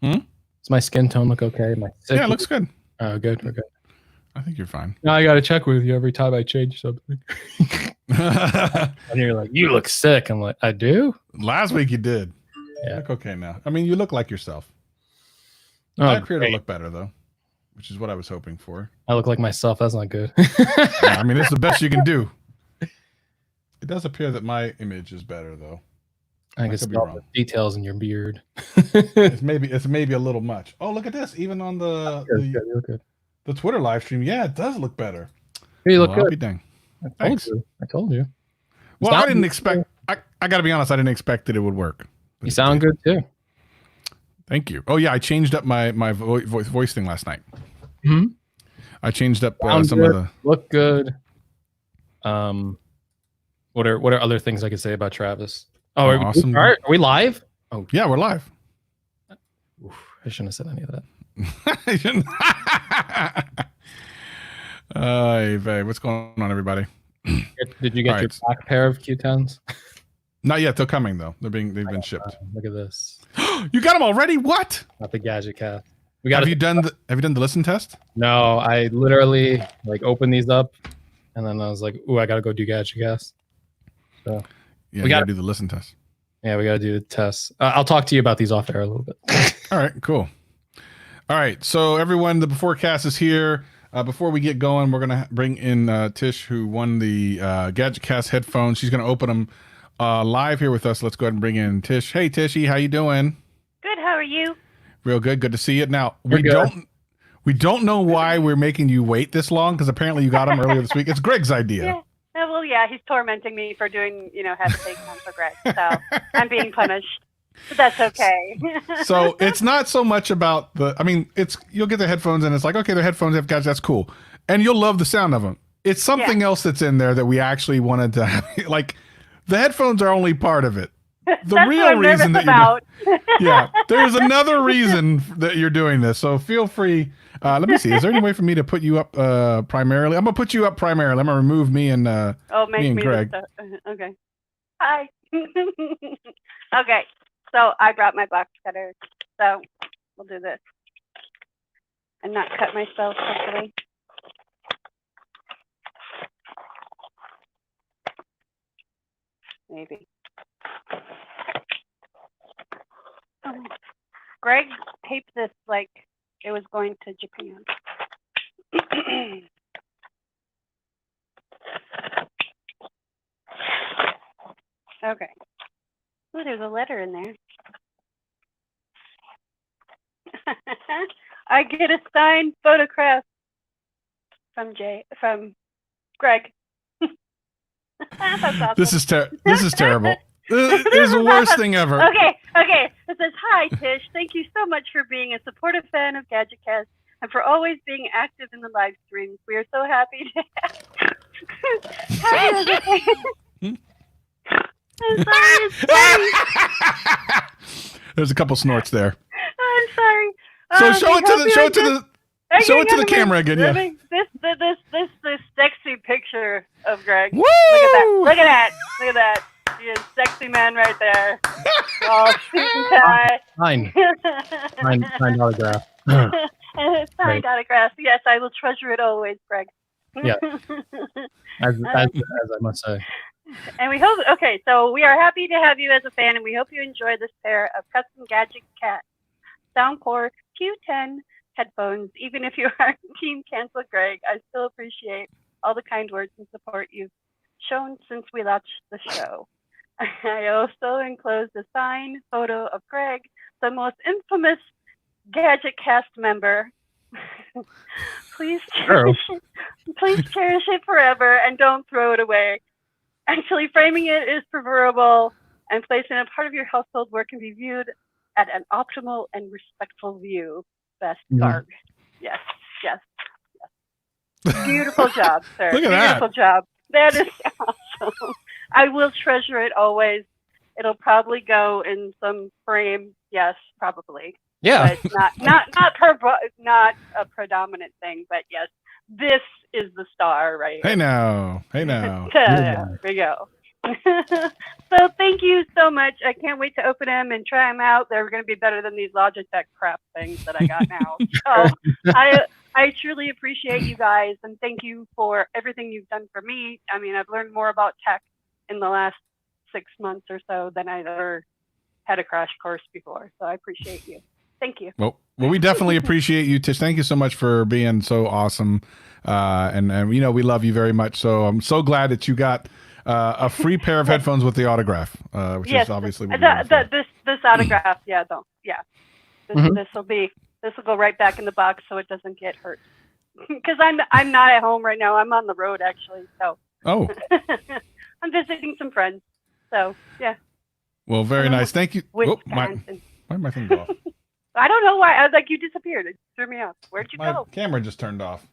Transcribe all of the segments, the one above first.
Does my skin tone look okay? Yeah, it looks good. Oh, good. We're good. I think you're fine. Now I got to check with you every time I change something. And you're like, you look sick. I'm like, I do? Last week you did. Yeah. You look okay now. I mean, you look like yourself. Oh, I appear to look better, though, which is what I was hoping for. I look like myself. That's not good. Yeah, I mean, it's the best you can do. It does appear that my image is better, though. I think it's all the details in your beard. It's maybe a little much. Oh, look at this! Even on the Twitter live stream, yeah, it does look better. Hey, you look good. Dang. I told you. Well, I didn't expect. I got to be honest. I didn't expect that it would work. You sound good too. Thank you. Oh yeah, I changed up my voice thing last night. Hmm. I changed up some good, of the look good. What are other things I could say about Travis? Oh, awesome. Are we live? Oh yeah, we're live. Oof, I shouldn't have said any of that. I shouldn't. Hey, babe, what's going on, everybody? Did you get your black pair of Q10s? Not yet. They're coming though. They've been shipped. Look at this. You got them already? What? Not the Gadget Cast. Have you done the listen test? No, I literally opened these up, and then I was like, "Ooh, I gotta go do Gadget Cast." So yeah, we gotta do the listen test. Yeah, we gotta do the test. I'll talk to you about these off air a little bit. All right, cool. All right, so everyone, the Beforecast is here. Before we get going, we're gonna bring in Tish, who won the Gadget Cast headphones. She's gonna open them live here with us. Let's go ahead and bring in Tish. Hey, Tishy, how you doing? Good. How are you? Real good. Good to see you. Now we don't know why we're making you wait this long, because apparently you got them earlier this week. It's Greg's idea. Yeah. Well, yeah, he's tormenting me for doing, had to take time for Greg, so I'm being punished. But that's okay. So it's not so much about you'll get the headphones and it's like, okay, the headphones have gadgets, that's cool. And you'll love the sound of them. It's something else that's in there that we actually wanted to have. Like, the headphones are only part of it. The real reason that there's another reason that you're doing this. So feel free. Let me see. Is there any way for me to put you up primarily? I'm gonna put you up primarily. I'm gonna remove me and Greg. Okay. Hi. Okay. So I brought my box cutter. So we'll do this and not cut myself, hopefully. Maybe. Greg taped this like it was going to Japan. Okay. Oh, there's a letter in there. I get a signed photograph from Greg. That's awesome. This is terrible. This is the worst thing ever. Okay. It says, "Hi, Tish. Thank you so much for being a supportive fan of GadgetCast and for always being active in the live streams. We are so happy to have you. I'm sorry. There's a couple snorts there. I'm sorry. So show it to the camera again. Yeah. This sexy picture of Greg. Woo! Look at that. He is sexy man right there. All suit and tie. Signed autograph. Signed autograph. Yes, I will treasure it always, Greg. Yeah. As I must say. And we hope, so we are happy to have you as a fan, and we hope you enjoy this pair of custom Gadget Cat Soundcore Q10 headphones. Even if you are Team Cancel Greg, I still appreciate all the kind words and support you've shown since we launched the show. I also enclosed a signed photo of Greg, the most infamous Gadget Cast member. Please cherish it forever and don't throw it away. Actually, framing it is preferable, and placing it part of your household where it can be viewed at an optimal and respectful view. Best Garg. Yes. Beautiful job, sir. Look at that. Beautiful job. That is awesome. I will treasure it always. It'll probably go in some frame. Yes, probably. Yeah. But not a predominant thing, but yes, this is the star right here. Hey now. There we go. So thank you so much. I can't wait to open them and try them out. They're going to be better than these Logitech crap things that I got now. So I truly appreciate you guys, and thank you for everything you've done for me. I mean, I've learned more about tech in the last 6 months or so than I've ever had a crash course before. So I appreciate you. Thank you. Well, we definitely appreciate you, Tish. Thank you so much for being so awesome. And you know, we love you very much. So I'm so glad that you got a free pair of headphones with the autograph, which is obviously what this autograph. Yeah, don't. Yeah, this will go right back in the box so it doesn't get hurt. Because I'm not at home right now. I'm on the road actually. So I'm visiting some friends. So yeah. Well, very nice. Thank you. Why did my thing go off? I don't know why. I was like, you disappeared. It threw me off. Where'd you go? Camera just turned off.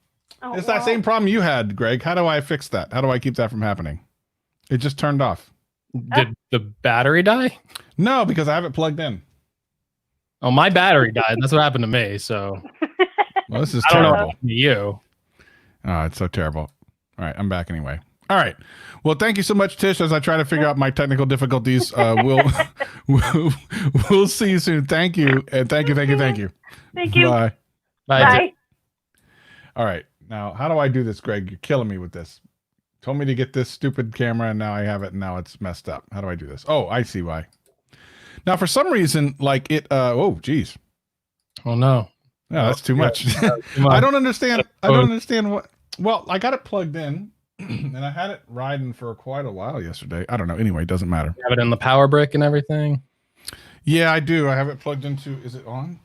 Oh, it's that same problem you had, Greg. How do I fix that? How do I keep that from happening? It just turned off. Did the battery die? No, because I have it plugged in. Oh, my battery died. That's what happened to me. So, well, this is I don't know what terrible. happened to you. Oh, it's so terrible. All right, I'm back anyway. All right. Well, thank you so much, Tish. As I try to figure out my technical difficulties, we'll see you soon. Thank you, and thank you. Thank you. Bye. Bye. All right. Now, how do I do this, Greg? You're killing me with this. Told me to get this stupid camera, and now I have it, and now it's messed up. How do I do this? Oh, I see why. Now, for some reason, like it. Oh, geez. Oh no. Yeah, that's too much. I don't understand. I don't understand what. Well, I got it plugged in. And I had it riding for quite a while yesterday. I don't know. Anyway, it doesn't matter. You have it in the power brick and everything? Yeah, I do. I have it plugged into. Is it on?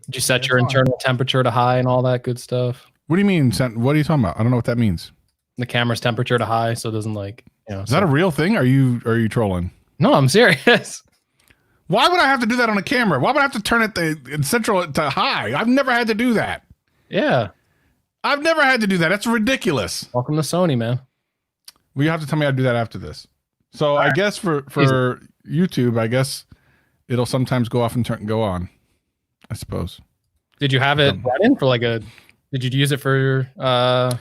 Did you set your internal temperature to high and all that good stuff? What do you mean? What are you talking about? I don't know what that means. The camera's temperature to high, so it doesn't like, you know. Is that a real thing? Are you trolling? No, I'm serious. Why would I have to do that on a camera? Why would I have to turn it in central to high? I've never had to do that. Yeah. I've never had to do that. That's ridiculous. Welcome to Sony, man. Well, you have to tell me how to do that after this. So I guess for YouTube, I guess it'll sometimes go off and go on, I suppose. Did you have it running for like a? Did you use it for? Yeah,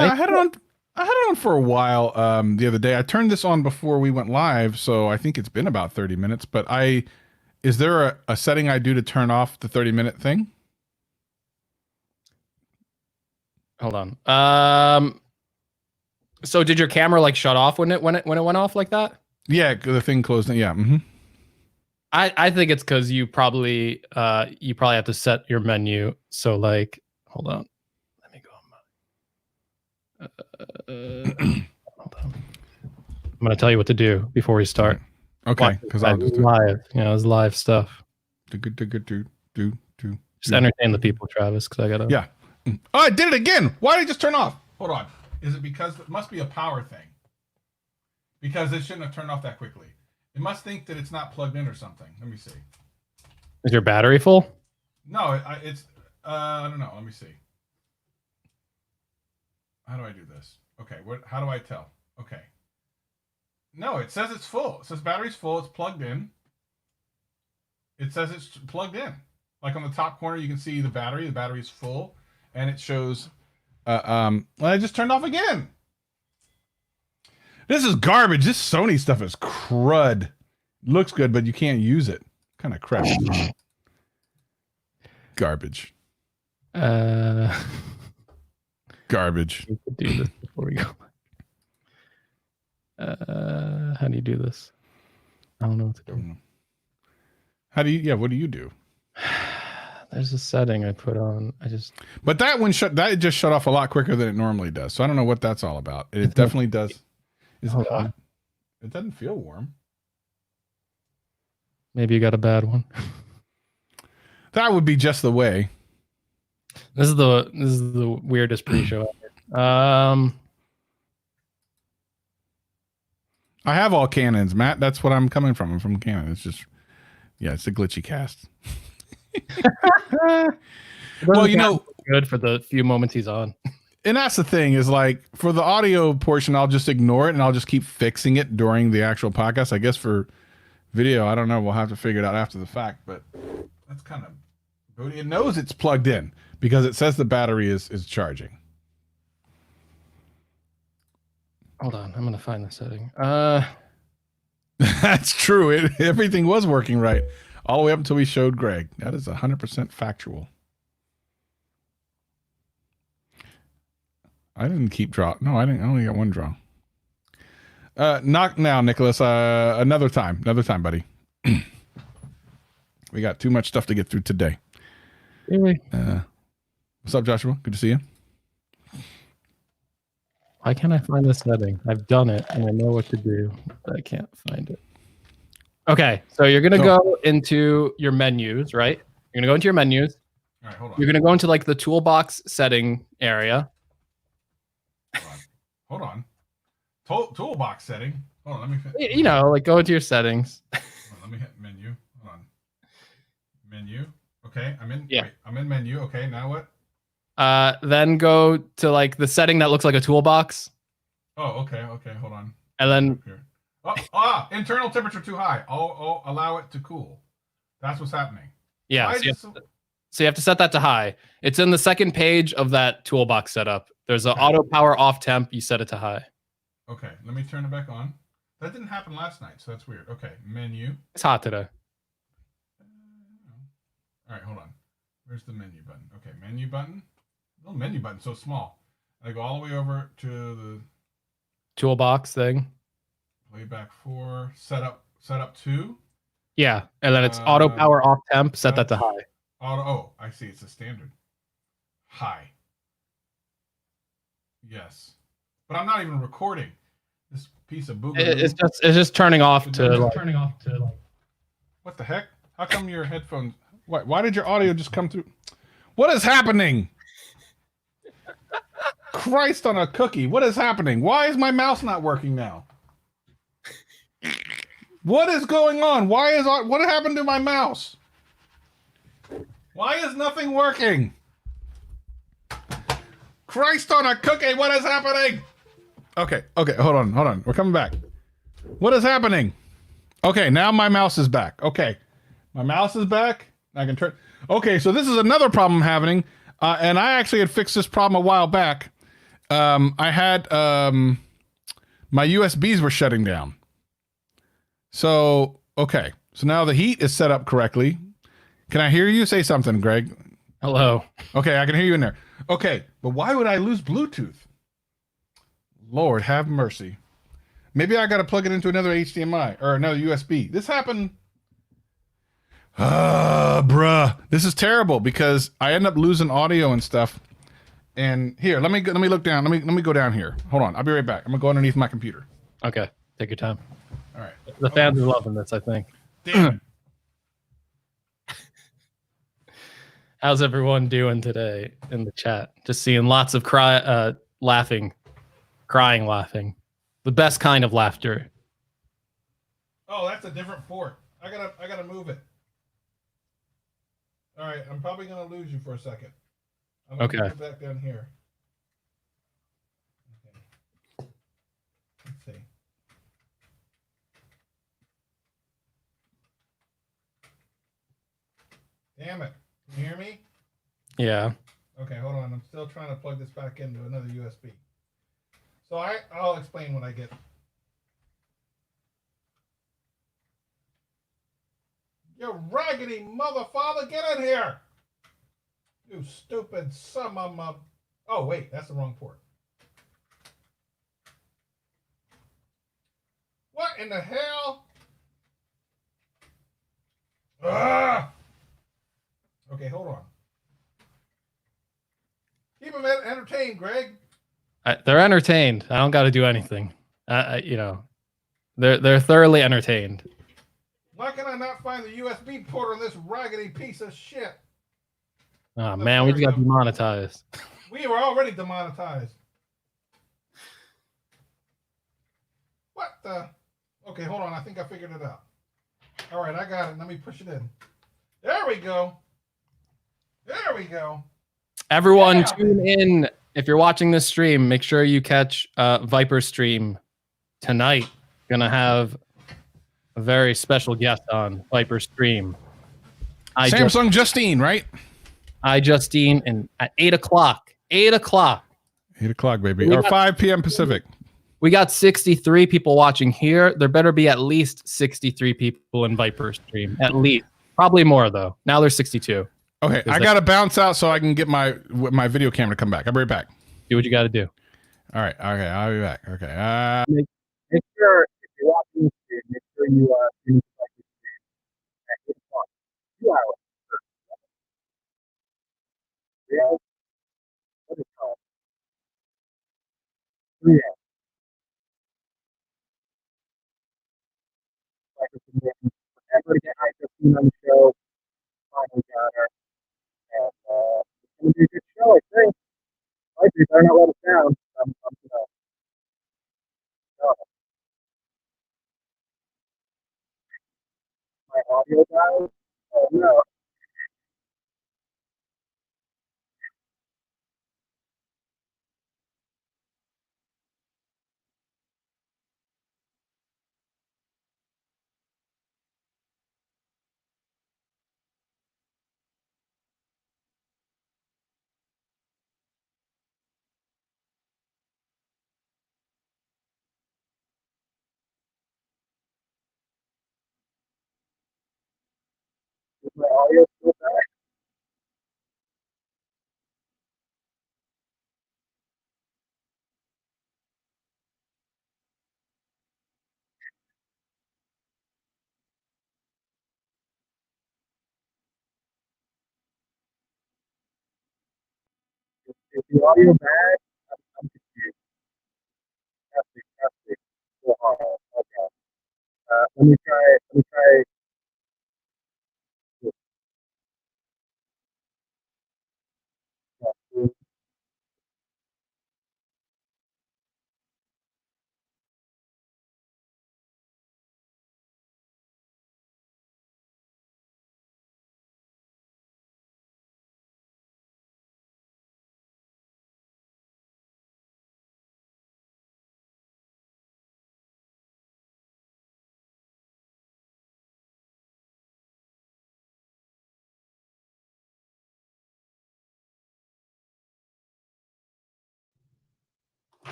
I had it on. I had it on for a while. The other day, I turned this on before we went live, so I think it's been about 30 minutes. But is there a setting I do to turn off the 30-minute thing? Hold on. So did your camera like shut off when it went off like that? Yeah, the thing closed. Yeah. Mm-hmm. I think it's because you probably have to set your menu. So like, hold on, let me go. Hold on. I'm gonna tell you what to do before we start. Okay, because I'll just live. You know, it's live stuff. Just entertain the people, Travis. Because I gotta. Yeah. Oh, I did it again. Why did it just turn off? Hold on. Is it because it must be a power thing? Because it shouldn't have turned off that quickly. It must think that it's not plugged in or something. Let me see. Is your battery full? No, it's. I don't know. Let me see. How do I do this? Okay. How do I tell? Okay. No, it says it's full. It says battery's full. It's plugged in. It says it's plugged in. Like on the top corner, you can see the battery. The battery's full. And it shows, well, I just turned off again. This is garbage. This Sony stuff is crud. Looks good, but you can't use it. Kind of crap. Garbage. Garbage. We could do this before we go. How do you do this? I don't know what to do. What do you do? There's a setting I put on. But that one just shut off a lot quicker than it normally does. So I don't know what that's all about. It definitely does. Is it hot? It doesn't feel warm. Maybe you got a bad one. That would be just the way. This is the weirdest pre-show ever. I have all Canons, Matt. That's what I'm coming from. I'm from Canon. It's just, it's a glitchy cast. Well, good for the few moments he's on. And that's the thing is like for the audio portion, I'll just ignore it and I'll just keep fixing it during the actual podcast. I guess for video, I don't know. We'll have to figure it out after the fact, but that's kind of booty. It knows it's plugged in because it says the battery is charging. Hold on, I'm gonna find the setting. That's true. Everything was working right all the way up until we showed Greg. That is 100% factual. I didn't keep draw. No, I didn't. I only got one draw. Not now, Nicholas. Another time, buddy. We got too much stuff to get through today. Really? What's up, Joshua? Good to see you. Why can't I find the setting? I've done it and I know what to do, but I can't find it. Okay, so you're gonna go into your menus, right? You're gonna go into your menus. All right, hold on. You're gonna go into like the toolbox setting area. Hold on. Toolbox setting. Hold on, let me. You know, like go into your settings. Let me hit menu. Hold on. Menu. Okay, I'm in. Yeah. Wait, I'm in menu. Okay, now what? Then go to like the setting that looks like a toolbox. Oh, okay. Hold on. And then internal temperature too high. Oh, allow it to cool. That's what's happening. yeah, so you have to set that to high. It's in the second page of that toolbox setup. There's an auto power off temp. You set it to high. Okay, let me turn it back on. That didn't happen last night, so that's weird. Okay, menu. It's hot today. All right, hold on. Where's the menu button? Okay, menu button. Little menu button, so small. I go all the way over to the Toolbox thing. playback 4, setup 2. Yeah, and then it's auto power off temp. Set that to high. Oh, I see. It's a standard. High. Yes, but I'm not even recording this piece of boogaloo. It's just turning off to. What the heck? How come your headphones? Why did your audio just come through? What is happening? Christ on a cookie! What is happening? Why is my mouse not working now? What is going on? What happened to my mouse? Why is nothing working? Christ on a cookie, what is happening? Okay, hold on. We're coming back. What is happening? Okay, now my mouse is back. Okay, my mouse is back. I can turn. Okay, so this is another problem happening, and I actually had fixed this problem a while back. I had my USBs were shutting down. So, okay, so now the heat is set up correctly. Can I hear you? Say something, Greg. Hello. Okay, I can hear you in there. Okay, but why would I lose Bluetooth? Lord have mercy. Maybe I got to plug it into another HDMI or another USB. This happened. Bruh. This is terrible because I end up losing audio and stuff. And here, let me look down. Let me go down here. Hold on. I'll be right back. I'm going to go underneath my computer. Okay. Take your time. All right. The fans are loving this, I think. Damn it. How's everyone doing today in the chat? Just seeing lots of laughing, crying, laughing. The best kind of laughter. Oh, that's a different port. I gotta move it. All right, I'm probably gonna lose you for a second. I'm gonna put it back down here. Okay. Let's see. Damn it. Can you hear me? Yeah. Okay, hold on. I'm still trying to plug this back into another USB. So I'll explain when I get. You raggedy motherfather, get in here! You stupid son of a... Oh, wait, that's the wrong port. What in the hell? Ah! Okay, hold on. Keep them entertained, Greg. They're entertained. I don't got to do anything. You know, they're thoroughly entertained. Why can I not find the USB port on this raggedy piece of shit? Oh man, we just got demonetized. We were already demonetized. What the? Okay, hold on. I think I figured it out. All right, I got it. Let me push it in. There we go. There we go. Everyone, tune in. If you're watching this stream, make sure you catch Viper stream tonight. Gonna have a very special guest on Viper stream. Samsung Justine, right? Justine, and at 8 o'clock. 8 o'clock. 8 o'clock, baby. Or 5 p.m. Pacific. We got 63 people watching here. There better be at least 63 people in Viper stream. At least. Probably more, though. Now there's 62. Okay, I got to bounce out so I can get my video camera to come back. I'll be right back. Do what you got to do. All right. Okay, I'll be back. Okay. Make sure, if you're watching the stream, make sure you finish like the stream at 8 o'clock. 2 hours. Yeah. What is it called? 3 a.m. Like it's been forever to get I-15 on the show. Finally got her. And it's going to be a good show, I think. I think they're not let us down. No, my audio died. Oh, no. Is my audio still bad? Is the audio bad? I'm confused. Testing. Okay. Let me try.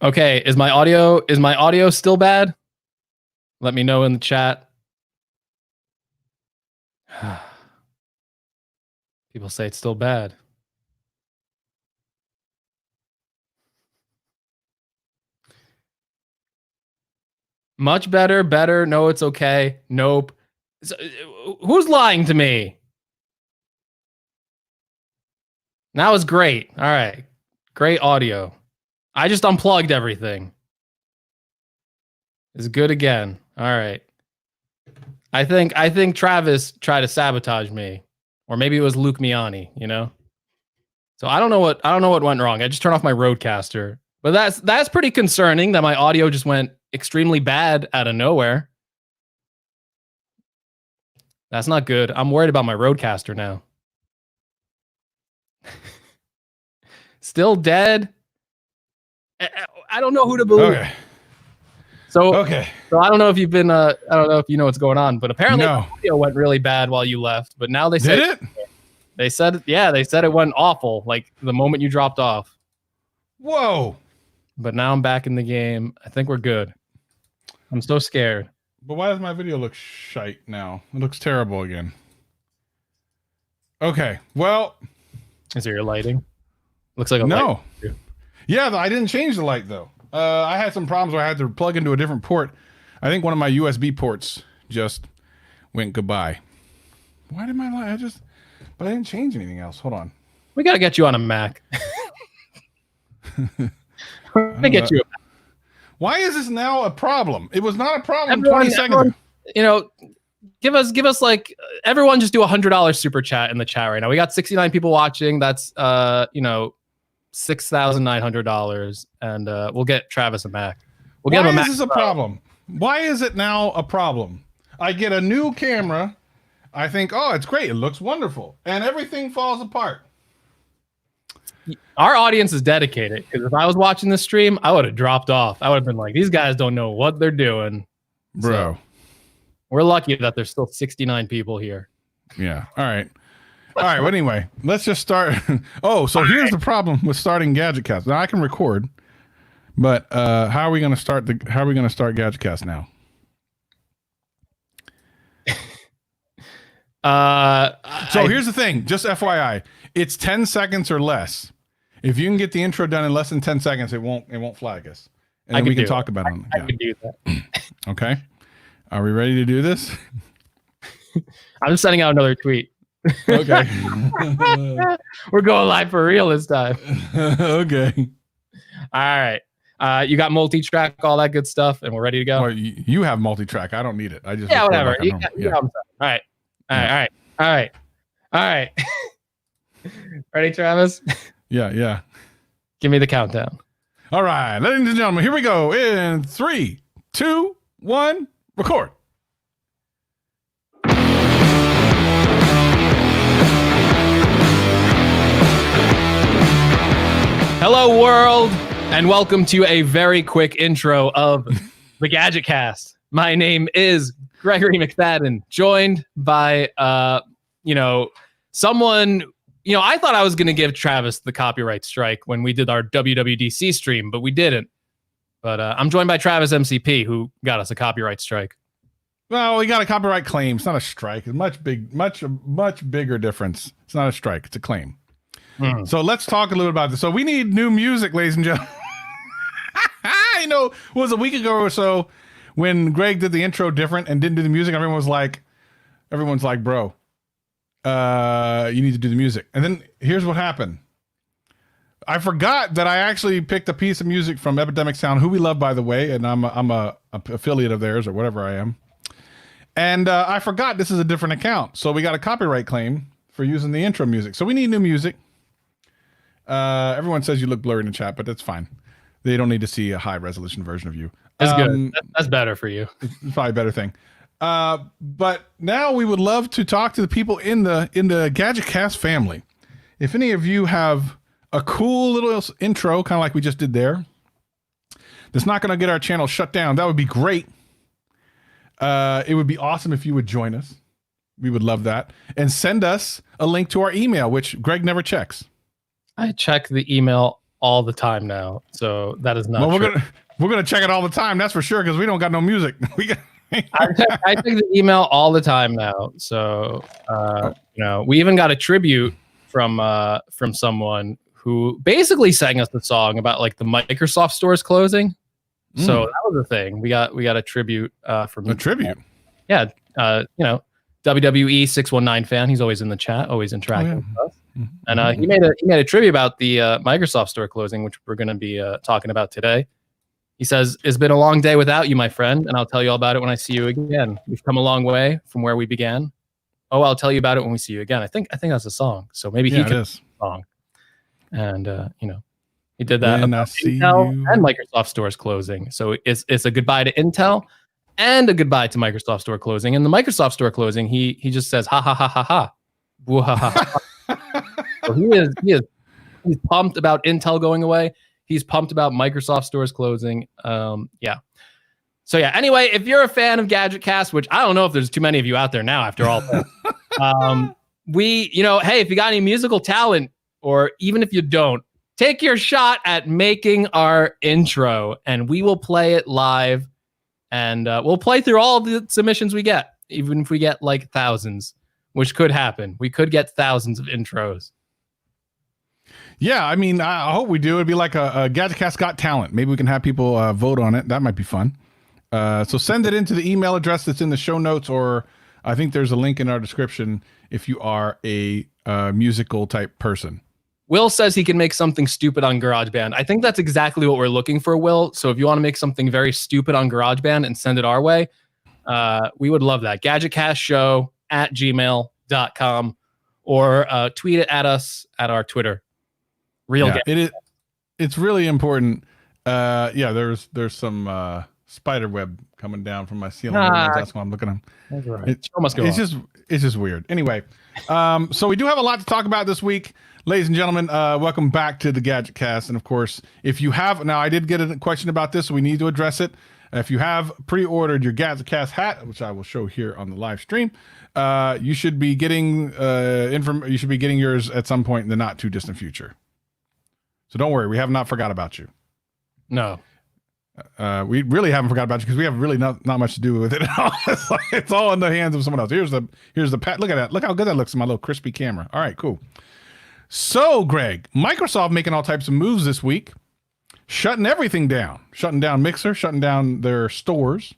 Okay, is my audio still bad? Let me know in the chat. People say it's still bad. Much better. No, it's okay. Nope. So, who's lying to me? Now it's great. All right. Great audio. I just unplugged everything. It's good again. All right. I think Travis tried to sabotage me. Or maybe it was Luke Miani, you know? So I don't know what went wrong. I just turned off my Rodecaster. But that's pretty concerning that my audio just went extremely bad out of nowhere. That's not good. I'm worried about my Rodecaster now. Still dead? I don't know who to believe. Okay. So I don't know if you've been I don't know if you know what's going on, but apparently the audio went really bad while you left. But now they said They said it went awful like the moment you dropped off. Whoa. But now I'm back in the game. I think we're good. I'm so scared. But why does my video look shite now? It looks terrible again. Okay. Well, is it your lighting? Looks like a no. light. Yeah, I didn't change the light though. I had some problems where I had to plug into a different port. I think one of my USB ports just went goodbye. Why did my light? But I didn't change anything else. Hold on. We gotta get you on a Mac. We're gonna get you. Why is this now a problem? It was not a problem 20 seconds ago. You know, give us like everyone just do $100 super chat in the chat right now. We got 69 people watching. That's $6,900, and we'll get Travis a Mac. We'll get him a Mac. Why is this a problem? Why is it now a problem? I get a new camera. I think, oh, it's great. It looks wonderful, and everything falls apart. Our audience is dedicated, because if I was watching this stream, I would have dropped off. I would have been like, these guys don't know what they're doing. Bro. So, we're lucky that there's still 69 people here. Yeah. All right. Well, anyway, let's just start. Oh, so here's the problem with starting Gadget Cast. Now I can record, But how are we going to start GadgetCast now? So here's the thing, just FYI, it's 10 seconds or less. If you can get the intro done in less than 10 seconds, it won't flag us. And then we can talk about it. I can do that. Okay. Are we ready to do this? I'm sending out another tweet. Okay. We're going live for real this time. Okay. All right. You got multi-track, all that good stuff, and we're ready to go. Well, you have multi-track. I don't need it. I just whatever. Like all right. Ready, Travis? Yeah. Give me the countdown. All right, ladies and gentlemen, here we go. In 3, 2, 1, record. Hello, world, and welcome to a very quick intro of the Gadget Cast. My name is Gregory McFadden, joined by, someone. I thought I was going to give Travis the copyright strike when we did our WWDC stream, but we didn't. But I'm joined by Travis MCP, who got us a copyright strike. Well, we got a copyright claim. It's not a strike. It's much bigger difference. It's not a strike. It's a claim. So let's talk a little about this. So we need new music, ladies and gentlemen. It was a week ago or so when Greg did the intro different and didn't do the music. Everyone's like, bro, you need to do the music. And then here's what happened. I forgot that I actually picked a piece of music from Epidemic Sound, who we love, by the way, and I'm a affiliate of theirs or whatever I am. And I forgot this is a different account. So we got a copyright claim for using the intro music. So we need new music. Everyone says you look blurry in the chat, but that's fine. They don't need to see a high resolution version of you. That's good. That's better for you. It's probably a better thing. But now we would love to talk to the people in the GadgetCast family. If any of you have a cool little intro, kind of like we just did there, that's not going to get our channel shut down, that would be great. It would be awesome if you would join us. We would love that. And send us a link to our email, which Greg never checks. I check the email all the time now, so that is not true. We're gonna check it all the time, that's for sure, because we don't got no music. I check the email all the time now. So we even got a tribute from someone who basically sang us the song about like the Microsoft stores closing. So that was the thing. We got a tribute from a tribute. Yeah, WWE 619 fan. He's always in the chat, always interacting with us. And he made a tribute about the Microsoft store closing, which we're going to be talking about today. He says, "It's been a long day without you, my friend, and I'll tell you all about it when I see you again. We've come a long way from where we began. Oh, I'll tell you about it when we see you again." I think that's a song. So maybe he can sing a song. And he did that about Intel and Microsoft stores closing. So it's a goodbye to Intel and a goodbye to Microsoft store closing. And the Microsoft store closing, he just says ha ha ha ha ha. Woo, ha, ha, ha. So he's pumped about Intel going away. He's pumped about Microsoft stores closing. Yeah. So yeah. Anyway, if you're a fan of GadgetCast, which I don't know if there's too many of you out there now after all that, hey, if you got any musical talent, or even if you don't, take your shot at making our intro, and we will play it live, and we'll play through all the submissions we get, even if we get like thousands, which could happen. We could get thousands of intros. Yeah, I mean, I hope we do. It'd be like a GadgetCast Got Talent. Maybe we can have people vote on it. That might be fun. So send it into the email address that's in the show notes, or I think there's a link in our description if you are a musical type person. Will says he can make something stupid on GarageBand. I think that's exactly what we're looking for, Will. So if you want to make something very stupid on GarageBand and send it our way, we would love that. GadgetCastShow@gmail.com, or tweet it at us at our Twitter. It's really important. There's some spider web coming down from my ceiling. That's why I'm looking at them. Right. It's just weird. Anyway, so we do have a lot to talk about this week, ladies and gentlemen. Welcome back to the GadgetCast. And of course, if you have, now I did get a question about this, so we need to address it. If you have pre-ordered your GadgetCast hat, which I will show here on the live stream, you should be getting you should be getting yours at some point in the not too distant future. So don't worry, we have not forgot about you. No. We really haven't forgot about you because we have really not much to do with it at all. It's all in the hands of someone else. Here's the pat. Look at that. Look how good that looks in my little crispy camera. All right, cool. So, Greg, Microsoft making all types of moves this week, shutting everything down, shutting down Mixer, shutting down their stores.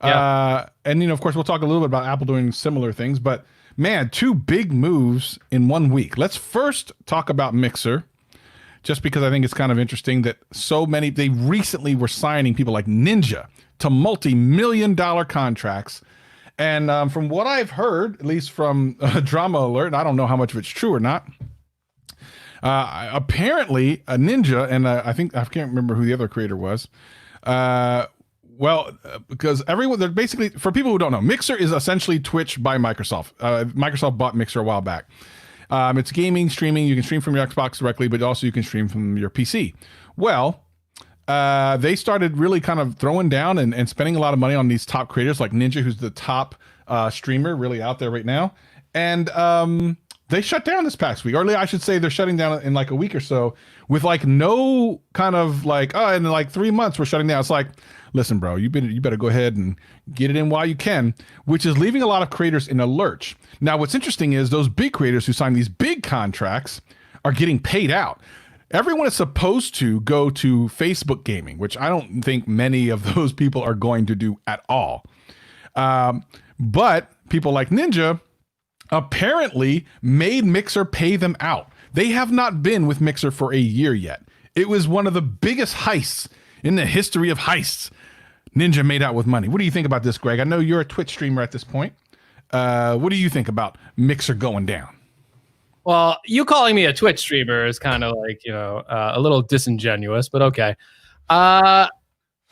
Yeah. And of course, we'll talk a little bit about Apple doing similar things. But man, 2 big moves in 1 week. Let's first talk about Mixer. Just because I think it's kind of interesting that so many, they recently were signing people like Ninja to multi-million-dollar contracts. And from what I've heard, at least from Drama Alert, I don't know how much of it's true or not. Apparently, a Ninja, and I can't remember who the other creator was. Because everyone, they're basically, for people who don't know, Mixer is essentially Twitch by Microsoft. Microsoft bought Mixer a while back. It's gaming, streaming. You can stream from your Xbox directly, but also you can stream from your PC. Well, they started really kind of throwing down and spending a lot of money on these top creators like Ninja, who's the top streamer really out there right now. And they shut down this past week. Or I should say they're shutting down in like a week or so with like no kind of like, in like 3 months we're shutting down. It's like, listen, bro, you better go ahead and get it in while you can, which is leaving a lot of creators in a lurch. Now, what's interesting is those big creators who sign these big contracts are getting paid out. Everyone is supposed to go to Facebook gaming, which I don't think many of those people are going to do at all. But people like Ninja apparently made Mixer pay them out. They have not been with Mixer for a year yet. It was one of the biggest heists in the history of heists. Ninja made out with money. What do you think about this, Greg? I know you're a Twitch streamer at this point. What do you think about Mixer going down? Well, you calling me a Twitch streamer is kind of like, a little disingenuous, but okay.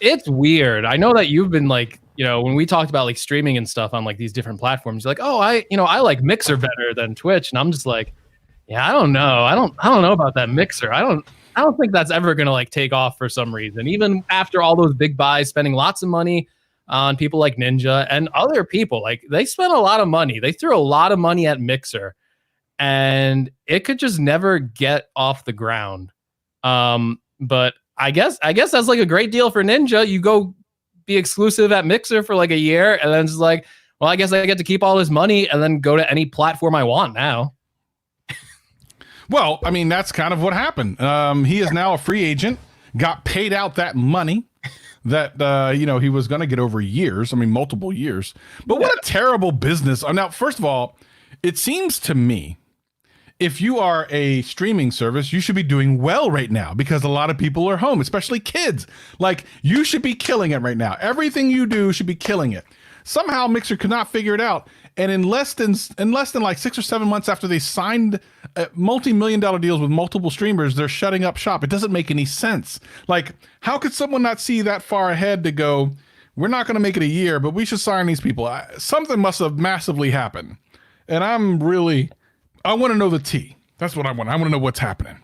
It's weird. I know that you've been like, when we talked about like streaming and stuff on like these different platforms, you're like, oh, I like Mixer better than Twitch. And I'm just like, yeah, I don't know. I don't know about that Mixer. I don't think that's ever going to like take off for some reason. Even after all those big buys, spending lots of money on people like Ninja and other people, like they spent a lot of money. They threw a lot of money at Mixer and it could just never get off the ground. But I guess that's like a great deal for Ninja. You go be exclusive at Mixer for like a year and then it's like, well, I guess I get to keep all this money and then go to any platform I want now. Well, I mean, that's kind of what happened. He is now a free agent, got paid out that money that, he was going to get over years. I mean, multiple years. But what a terrible business. Now, first of all, it seems to me, if you are a streaming service, you should be doing well right now because a lot of people are home, especially kids. Like, you should be killing it right now. Everything you do should be killing it. Somehow Mixer could not figure it out. And in less than like 6 or 7 months after they signed multi-million-dollar deals with multiple streamers, they're shutting up shop. It doesn't make any sense. Like, how could someone not see that far ahead to go, we're not going to make it a year, but we should sign these people? Something must have massively happened. And I want to know the tea. That's what I want. I want to know what's happening.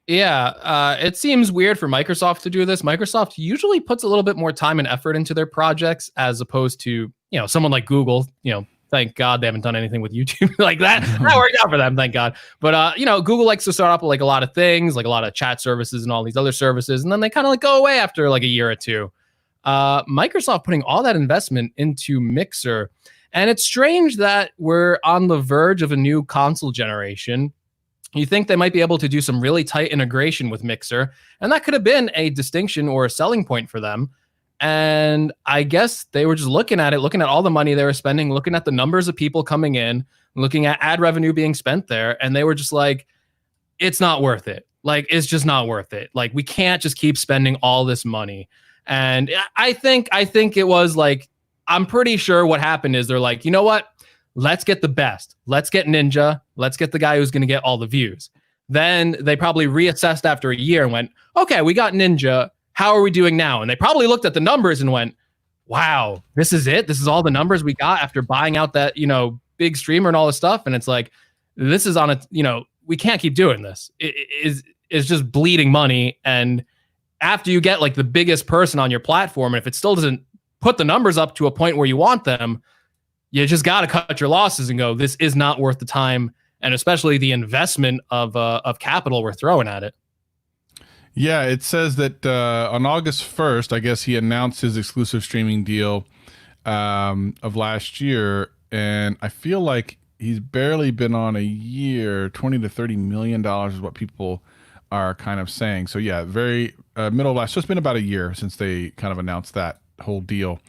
Yeah, it seems weird for Microsoft to do this. Microsoft usually puts a little bit more time and effort into their projects as opposed to, someone like Google. Thank God they haven't done anything with YouTube like that. That worked out for them, thank God. But, Google likes to start up like a lot of things, like a lot of chat services and all these other services, and then they kind of like go away after like a year or two. Microsoft putting all that investment into Mixer. And it's strange that we're on the verge of a new console generation. You think they might be able to do some really tight integration with Mixer, and that could have been a distinction or a selling point for them. And I guess they were just looking at all the money they were spending, looking at the numbers of people coming in, looking at ad revenue being spent there, and they were just like, it's not worth it. Like, it's just not worth it. Like, we can't just keep spending all this money. And I think it was like, I'm pretty sure what happened is they're like, you know what? Let's get the best. Let's get Ninja. Let's get the guy who's going to get all the views. Then they probably reassessed after a year and went, okay, we got Ninja. How are we doing now? And they probably looked at the numbers and went, wow, this is it. This is all the numbers we got after buying out that, big streamer and all this stuff. And it's like, this is on a, we can't keep doing this. It's just bleeding money. And after you get like the biggest person on your platform, and if it still doesn't put the numbers up to a point where you want them, you just got to cut your losses and go, this is not worth the time. And especially the investment of capital we're throwing at it. Yeah, it says that on August 1st, I guess he announced his exclusive streaming deal of last year, and I feel like he's barely been on a year. 20 to 30 million dollars is what people are kind of saying. So yeah, very middle of last. So it's been about a year since they kind of announced that whole deal.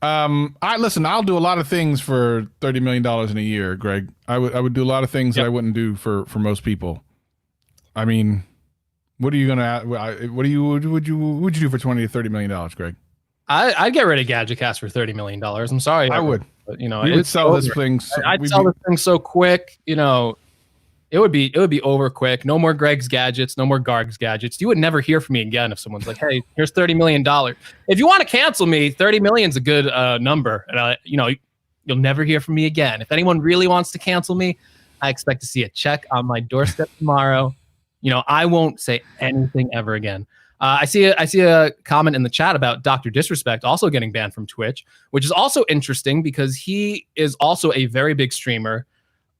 I'll do a lot of things for $30 million in a year, Greg. I would do a lot of things that I wouldn't do for most people. I mean, what are you gonna? What would you do for 20 to 30 million dollars, Greg? I'd get rid of GadgetCast for $30 million. I'm sorry. I would. But, you know, we would sell this thing. I'd sell this thing so quick. You know, it would be over quick. No more Greg's gadgets. No more Garg's gadgets. You would never hear from me again if someone's like, "Hey, here's $30 million." If you want to cancel me, 30 million is a good number, and you know, you'll never hear from me again. If anyone really wants to cancel me, I expect to see a check on my doorstep tomorrow. You know, I won't say anything ever again. I see a comment in the chat about Dr. Disrespect also getting banned from Twitch, which is also interesting because he is also a very big streamer.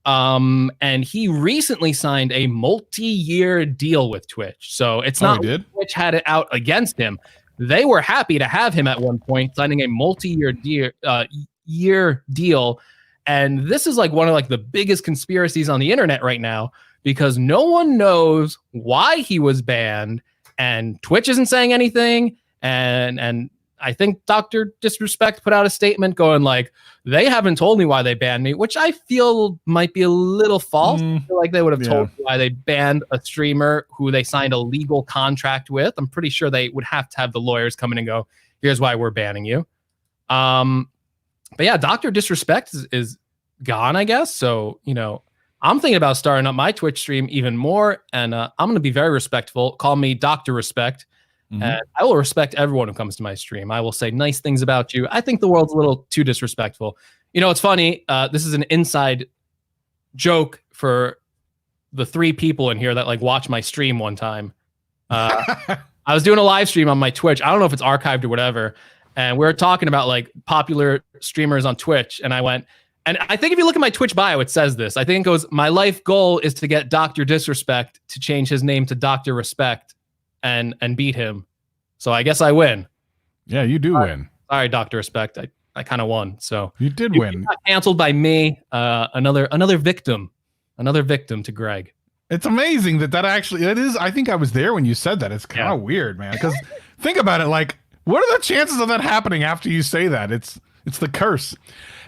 And he recently signed a multi-year deal with Twitch. So it's not like Twitch had it out against him. They were happy to have him at one point, signing a multi-year year deal. And this is like one of like the biggest conspiracies on the internet right now, because no one knows why he was banned. And Twitch isn't saying anything. And I think Dr. Disrespect put out a statement going like, they haven't told me why they banned me, which I feel might be a little false. I feel like they would have told me why they banned a streamer who they signed a legal contract with. I'm pretty sure they would have to have the lawyers come in and go, here's why we're banning you. But yeah, Dr. Disrespect is gone, I guess. So, you know, I'm thinking about starting up my Twitch stream even more, and I'm going to be very respectful. Call me Dr. Respect, and I will respect everyone who comes to my stream. I will say nice things about you. I think the world's a little too disrespectful. You know, it's funny. This is an inside joke for the 3 people in here that like watch my stream one time. I was doing a live stream on my Twitch. I don't know if it's archived or whatever, and we were talking about like popular streamers on Twitch, and I went, and I think if you look at my Twitch bio, it says this. I think it goes, my life goal is to get Dr. Disrespect to change his name to Dr. Respect and beat him. So I guess I win. Yeah, you do win. Sorry, Dr. Respect. I kind of won. So you did win. Got canceled by me. Another victim to Greg. It's amazing that actually, it is. I think I was there when you said that. It's kind of weird, man. Because think about it. Like, what are the chances of that happening after you say that? It's the curse.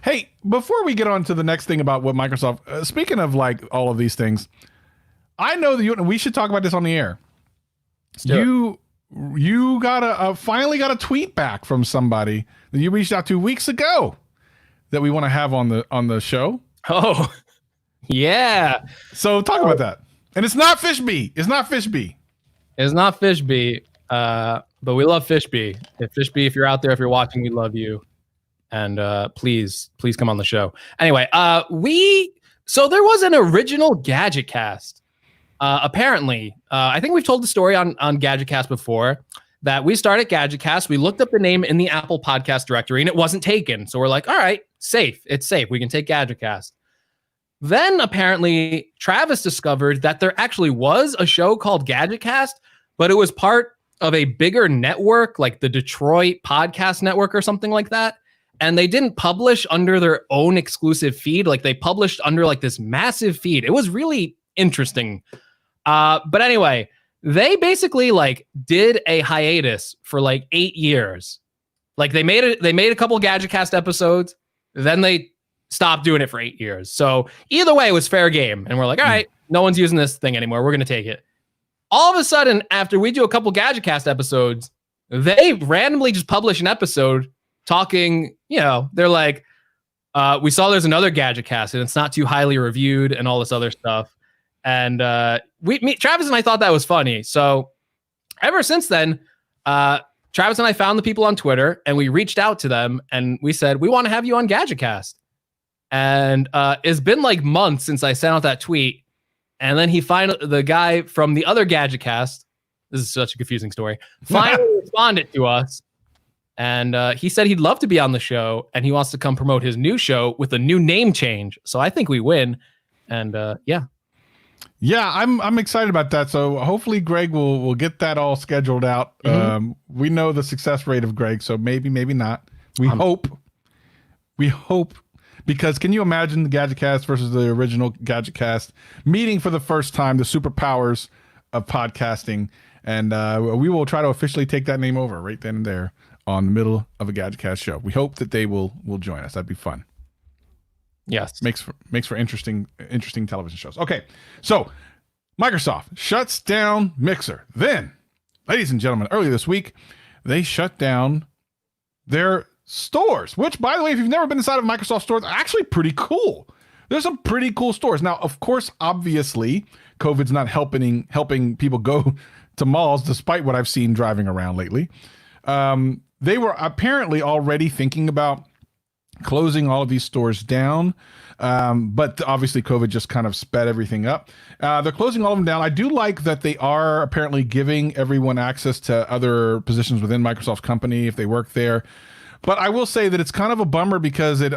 Hey, before we get on to the next thing about what Microsoft, speaking of like all of these things, I know that we should talk about this on the air. You got finally got a tweet back from somebody that you reached out to weeks ago that we want to have on the show. Oh, yeah. So talk about that. And it's not Fishbee. It's not Fishbee. It's not Fishbee. But we love Fishbee. Fishbee, if you're out there, if you're watching, we love you. And please come on the show. Anyway, so there was an original Gadget Cast. Apparently, I think we've told the story on Gadget Cast before, that we started Gadget Cast. We looked up the name in the Apple podcast directory and it wasn't taken. So we're like, all right, safe. It's safe. We can take Gadget Cast. Then apparently Travis discovered that there actually was a show called Gadget Cast, but it was part of a bigger network, like the Detroit Podcast Network or something like that. And they didn't publish under their own exclusive feed. Like they published under like this massive feed. It was really interesting. But anyway, they basically like did a hiatus for like 8 years. Like they made a couple Gadget Cast episodes, then they stopped doing it for 8 years. So either way, it was fair game. And we're like, all right, no one's using this thing anymore. We're going to take it. All of a sudden, after we do a couple Gadget Cast episodes, they randomly just publish an episode talking, you know, they're like, we saw there's another Gadget Cast and it's not too highly reviewed and all this other stuff. And Travis and I thought that was funny. So ever since then, Travis and I found the people on Twitter and we reached out to them and we said, we want to have you on Gadget Cast. And it's been like months since I sent out that tweet. And then the guy from the other Gadget Cast, this is such a confusing story, finally responded to us. And he said he'd love to be on the show and he wants to come promote his new show with a new name change. So I think we win. And yeah. Yeah, I'm excited about that. So hopefully Greg will get that all scheduled out. We know the success rate of Greg, so maybe not. We hope, because can you imagine the Gadget Cast versus the original Gadget Cast meeting for the first time, the superpowers of podcasting, and we will try to officially take that name over right then and there on the middle of a Gadget Cast show. We hope that they will join us. That'd be fun. Yes. Makes for interesting television shows. Okay, so Microsoft shuts down Mixer. Then, ladies and gentlemen, earlier this week, they shut down their stores, which, by the way, if you've never been inside of Microsoft stores, are actually pretty cool. There's some pretty cool stores. Now, of course, obviously, COVID's not helping people go to malls, despite what I've seen driving around lately. They were apparently already thinking about closing all of these stores down, but obviously COVID just kind of sped everything up. They're closing all of them down. I do like that they are apparently giving everyone access to other positions within Microsoft's company if they work there. But I will say that it's kind of a bummer because it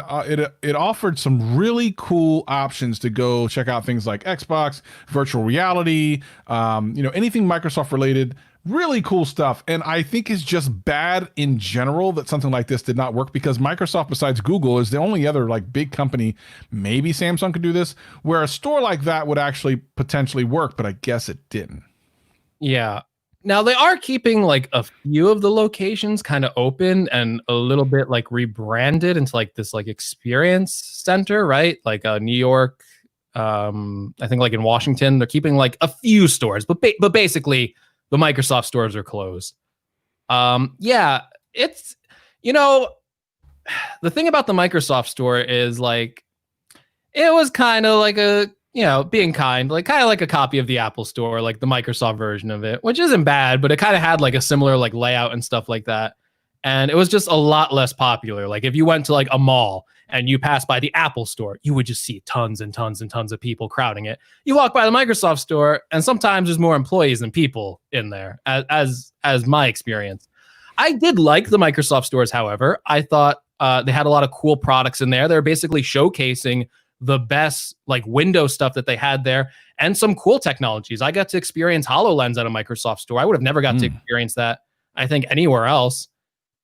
offered some really cool options to go check out things like Xbox, virtual reality, anything Microsoft related. Really cool stuff. And I think it's just bad in general that something like this did not work, because Microsoft, besides Google, is the only other like big company, maybe Samsung could do this, where a store like that would actually potentially work, but I guess it didn't. Yeah. Now they are keeping like a few of the locations kind of open and a little bit like rebranded into like this like experience center, right? Like New York, I think like in Washington, they're keeping like a few stores, but basically the Microsoft stores are closed. Yeah, it's, the thing about the Microsoft store is like, it was kind of like a, being kind of like a copy of the Apple store, like the Microsoft version of it, which isn't bad, but it kind of had like a similar like layout and stuff like that. And it was just a lot less popular. Like if you went to like a mall and you passed by the Apple store, you would just see tons and tons and tons of people crowding it. You walk by the Microsoft store and sometimes there's more employees than people in there, as my experience. I did like the Microsoft stores, however. I thought they had a lot of cool products in there. They're basically showcasing the best like Windows stuff that they had there and some cool technologies. I got to experience HoloLens at a Microsoft store. I would have never got to experience that, I think, anywhere else.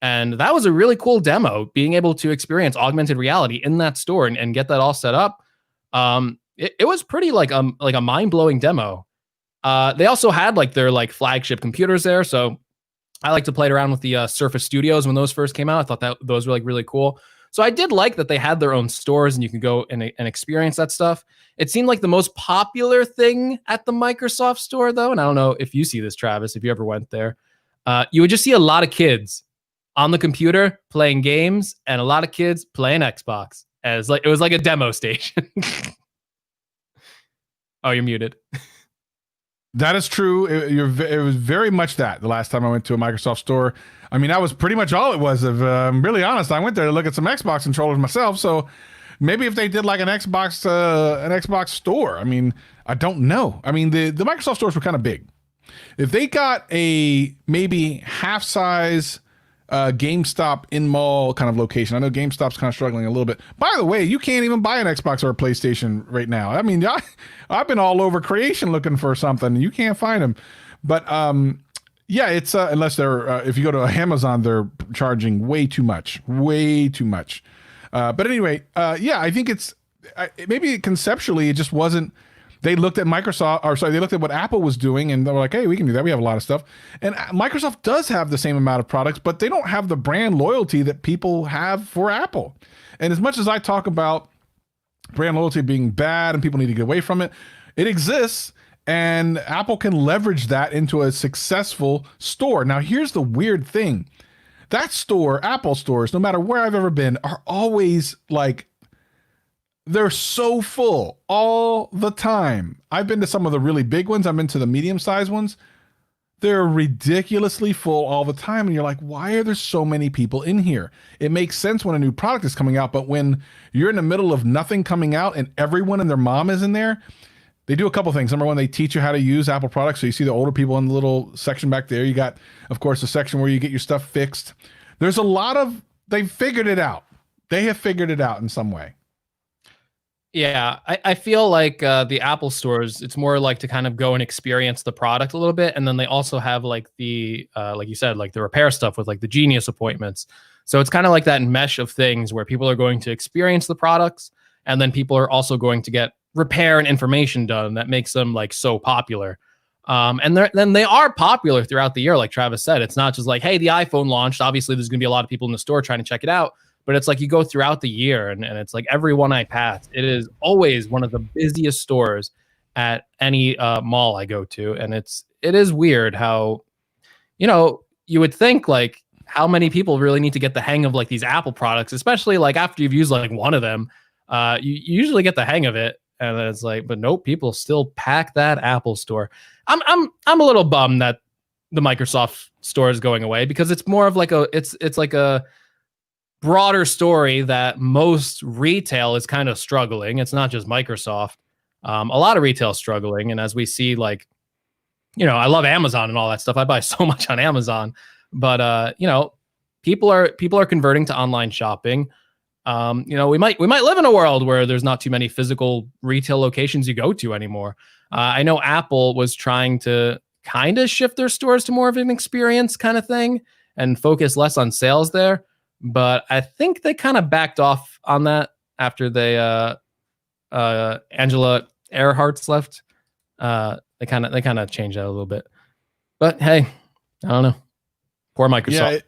And that was a really cool demo, being able to experience augmented reality in that store and get that all set up. It was pretty like a mind-blowing demo. They also had like their like flagship computers there. So I like to play around with the Surface Studios when those first came out. I thought that those were like really cool. So I did like that they had their own stores and you can go and experience that stuff. It seemed like the most popular thing at the Microsoft store, though, and I don't know if you see this, Travis, if you ever went there, you would just see a lot of kids on the computer playing games and a lot of kids playing Xbox. As like it was like a demo station. Oh, you're muted. That is true. It was very much that the last time I went to a Microsoft store. I mean, that was pretty much all it was. If I'm really honest, I went there to look at some Xbox controllers myself. So maybe if they did like an Xbox store, I mean, I don't know. I mean, the Microsoft stores were kind of big. If they got a maybe half size GameStop in mall kind of location. I know GameStop's kind of struggling a little bit. By the way, you can't even buy an Xbox or a PlayStation right now. I mean, I've been all over creation looking for something. You can't find them. But yeah, it's unless they're if you go to Amazon, they're charging way too much. But anyway, yeah, I think it's maybe conceptually it just wasn't. They looked at they looked at what Apple was doing and they were like, hey, we can do that. We have a lot of stuff. And Microsoft does have the same amount of products, but they don't have the brand loyalty that people have for Apple. And as much as I talk about brand loyalty being bad and people need to get away from it, it exists, and Apple can leverage that into a successful store. Now, here's the weird thing. That store, Apple stores, no matter where I've ever been, are always like, they're so full all the time. I've been to some of the really big ones. I've been to the medium-sized ones. They're ridiculously full all the time. And you're like, why are there so many people in here? It makes sense when a new product is coming out, but when you're in the middle of nothing coming out and everyone and their mom is in there, they do a couple things. Number one, they teach you how to use Apple products. So you see the older people in the little section back there. You got, of course, the section where you get your stuff fixed. There's a lot of, they've figured it out. They have figured it out in some way. Yeah, I feel like the Apple stores, it's more like to kind of go and experience the product a little bit. And then they also have like the, like you said, like the repair stuff with like the Genius appointments. So it's kind of like that mesh of things where people are going to experience the products and then people are also going to get repair and information done that makes them like so popular. And then they are popular throughout the year. Like Travis said, it's not just like, hey, the iPhone launched. Obviously, there's going to be a lot of people in the store trying to check it out. But it's like you go throughout the year and it's like every one I pass, it is always one of the busiest stores at any mall I go to. And it is weird how, you would think like how many people really need to get the hang of like these Apple products, especially like after you've used like one of them, you usually get the hang of it. And then it's like, but nope, people still pack that Apple store. I'm a little bummed that the Microsoft store is going away because it's more of like it's like a broader story that most retail is kind of struggling. It's not just Microsoft. A lot of retail is struggling. And as we see, like, I love Amazon and all that stuff. I buy so much on Amazon, but people are converting to online shopping. We might live in a world where there's not too many physical retail locations you go to anymore. I know Apple was trying to kind of shift their stores to more of an experience kind of thing and focus less on sales there. But I think they kind of backed off on that after they Angela Earhart's left. They kind of changed that a little bit. But hey, I don't know. Poor Microsoft.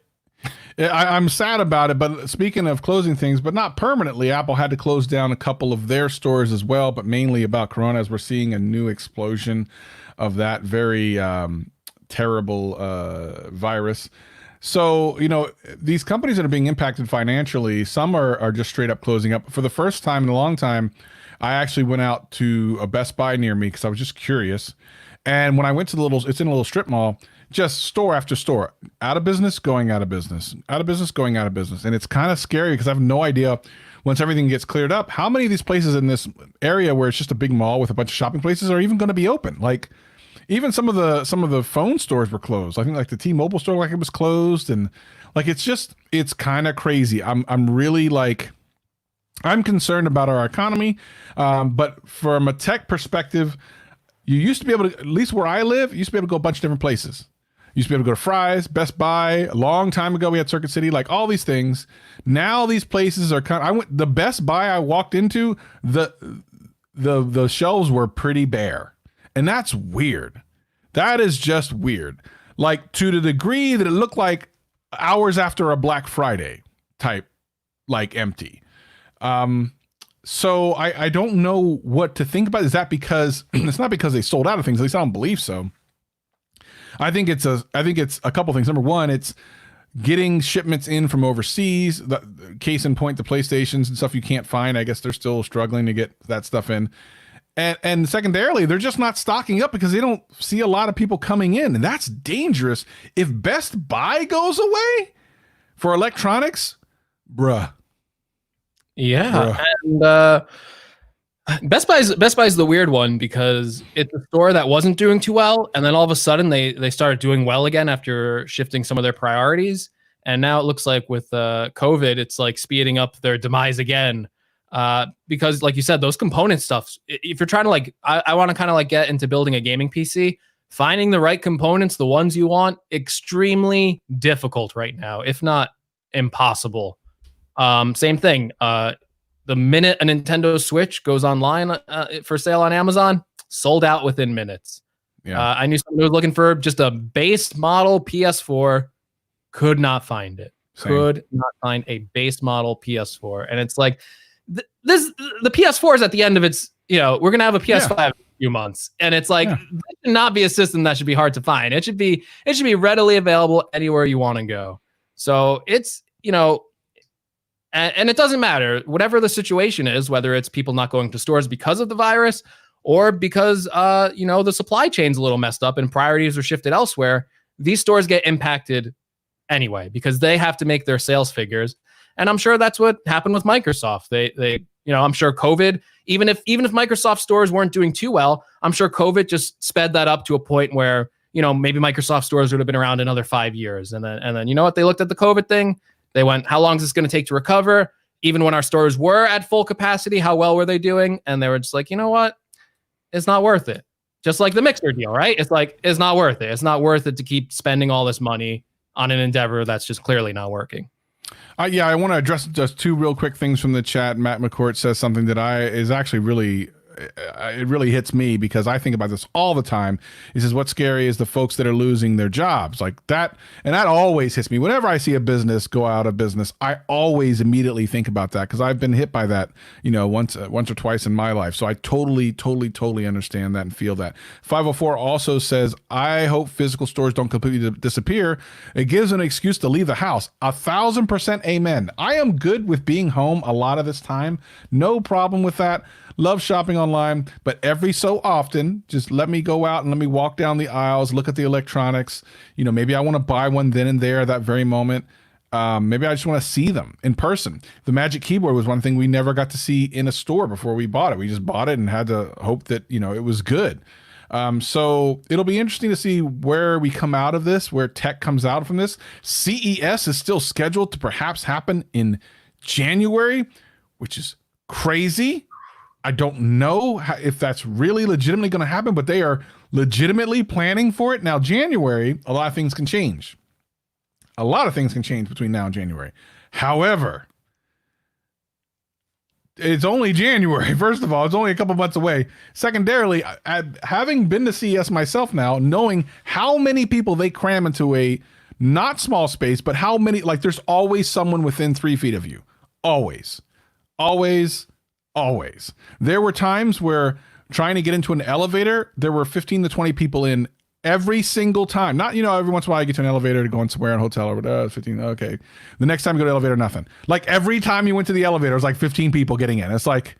I'm sad about it. But speaking of closing things, but not permanently, Apple had to close down a couple of their stores as well. But mainly about Corona, as we're seeing a new explosion of that very terrible virus. So, these companies that are being impacted financially, some are just straight up closing up. For the first time in a long time, I actually went out to a Best Buy near me because I was just curious. And when I went to it's in a little strip mall, just store after store, out of business, going out of business, out of business, going out of business. And it's kind of scary because I have no idea once everything gets cleared up, how many of these places in this area where it's just a big mall with a bunch of shopping places are even going to be open. Like, even some of the phone stores were closed. I think like the T-Mobile store, like it was closed, and like it's kind of crazy. I'm really like, I'm concerned about our economy, but from a tech perspective, you used to be able to, at least where I live, you used to be able to go a bunch of different places. You used to be able to go to Fry's, Best Buy. A long time ago, we had Circuit City, like all these things. Now these places are the Best Buy I walked into, the shelves were pretty bare. And that's weird. That is just weird. Like to the degree that it looked like hours after a Black Friday type, like empty. So I don't know what to think about. Is that because it's not because they sold out of things? At least I don't believe so. I think it's a couple things. Number one, it's getting shipments in from overseas. The case in point, the PlayStations and stuff you can't find. I guess they're still struggling to get that stuff in. And secondarily, they're just not stocking up because they don't see a lot of people coming in. And that's dangerous. If Best Buy goes away for electronics, bruh. Yeah. And Best Buy's the weird one because it's a store that wasn't doing too well. And then all of a sudden they started doing well again after shifting some of their priorities. And now it looks like with COVID, it's like speeding up their demise again. Because like you said, those component stuff, if you're trying to like, I want to kind of like get into building a gaming PC, finding the right components, the ones you want, extremely difficult right now, if not impossible. Same thing. The minute a Nintendo Switch goes online for sale on Amazon, sold out within minutes. Yeah. I knew someone who was looking for just a base model PS4, could not find it. Same. Could not find a base model PS4. And it's like, the PS4 is at the end of its, we're going to have a PS5 in a few months. And it's like, this should not be a system that should be hard to find. It should be readily available anywhere you want to go. So it's, and it doesn't matter, whatever the situation is, whether it's people not going to stores because of the virus or because, the supply chain's a little messed up and priorities are shifted elsewhere, these stores get impacted anyway, because they have to make their sales figures. And I'm sure that's what happened with Microsoft. They I'm sure COVID, even if Microsoft stores weren't doing too well, I'm sure COVID just sped that up to a point where, maybe Microsoft stores would have been around another 5 years. And then, you know what? They looked at the COVID thing. They went, how long is this going to take to recover? even when our stores were at full capacity, how well were they doing? And they were just like, you know what? It's not worth it. Just like the mixer deal, right? It's like, it's not worth it. It's not worth it to keep spending all this money on an endeavor that's just clearly not working. Yeah, I want to address just two real quick things from the chat. Matt McCourt says something that is actually really, it really hits me because I think about this all the time. He says, what's scary is the folks that are losing their jobs like that. And that always hits me. Whenever I see a business go out of business, I always immediately think about that because I've been hit by that, once or twice in my life. So I totally understand that and feel that. 504 also says, I hope physical stores don't completely disappear. It gives an excuse to leave the house. 1,000% amen. I am good with being home a lot of this time. No problem with that. Love shopping online, but every so often, just let me go out and let me walk down the aisles, look at the electronics. Maybe I want to buy one then and there, that very moment. Maybe I just want to see them in person. The Magic Keyboard was one thing we never got to see in a store before we bought it. We just bought it and had to hope that, it was good. So it'll be interesting to see where we come out of this, where tech comes out from this. CES is still scheduled to perhaps happen in January, which is crazy. I don't know if that's really legitimately going to happen, but they are legitimately planning for it. Now, January, a lot of things can change. A lot of things can change between now and January. However, it's only January. First of all, it's only a couple months away. Secondarily, having been to CES myself now, knowing how many people they cram into a not small space, but how many, like there's always someone within 3 feet of you. Always. There were times where trying to get into an elevator, there were 15 to 20 people in every single time. Not, every once in a while I get to an elevator to go in somewhere in a hotel or whatever, 15, okay. The next time you go to the elevator, nothing. Like every time you went to the elevator, it was like 15 people getting in. It's like,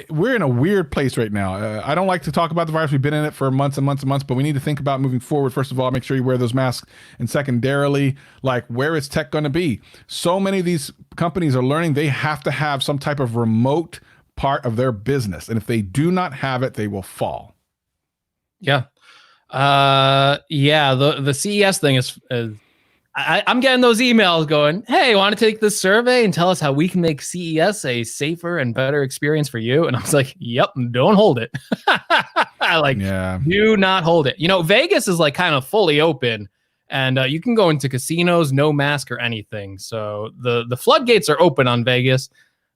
we're in a weird place right now. I don't like to talk about the virus. We've been in it for months and months and months, but we need to think about moving forward. First of all, make sure you wear those masks. And secondarily, like where is tech going to be? So many of these companies are learning they have to have some type of remote part of their business. And if they do not have it, they will fall. Yeah. The CES thing is I'm getting those emails going, hey, want to take this survey and tell us how we can make CES a safer and better experience for you? And I was like, yep, don't hold it. Do not hold it. Vegas is like kind of fully open and you can go into casinos, no mask or anything. So the floodgates are open on Vegas.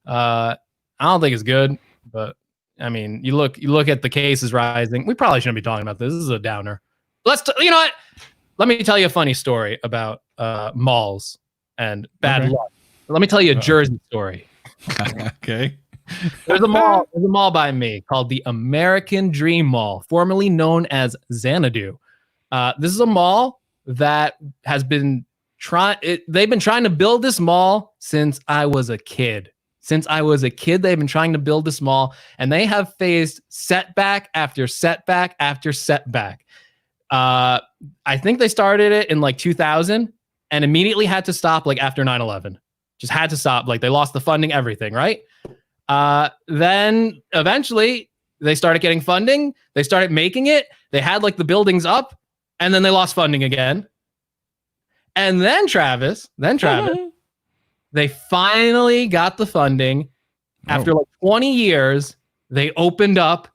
I don't think it's good, but I mean, you look at the cases rising. We probably shouldn't be talking about this. This is a downer. You know what? Let me tell you a funny story about malls and bad luck. Let me tell you a Jersey story. Okay. There's a mall by me called the American Dream Mall, formerly known as Xanadu. This is a mall that has been they've been trying to build this mall since I was a kid. They've been trying to build this mall, and they have faced setback after setback after setback. I think they started it in like 2000 and immediately had to stop like after 9/11. Just had to stop. Like they lost the funding, everything, right? Then eventually they started getting funding. They started making it. They had like the buildings up, and then they lost funding again. And then Travis, they finally got the funding. After like 20 years, they opened up,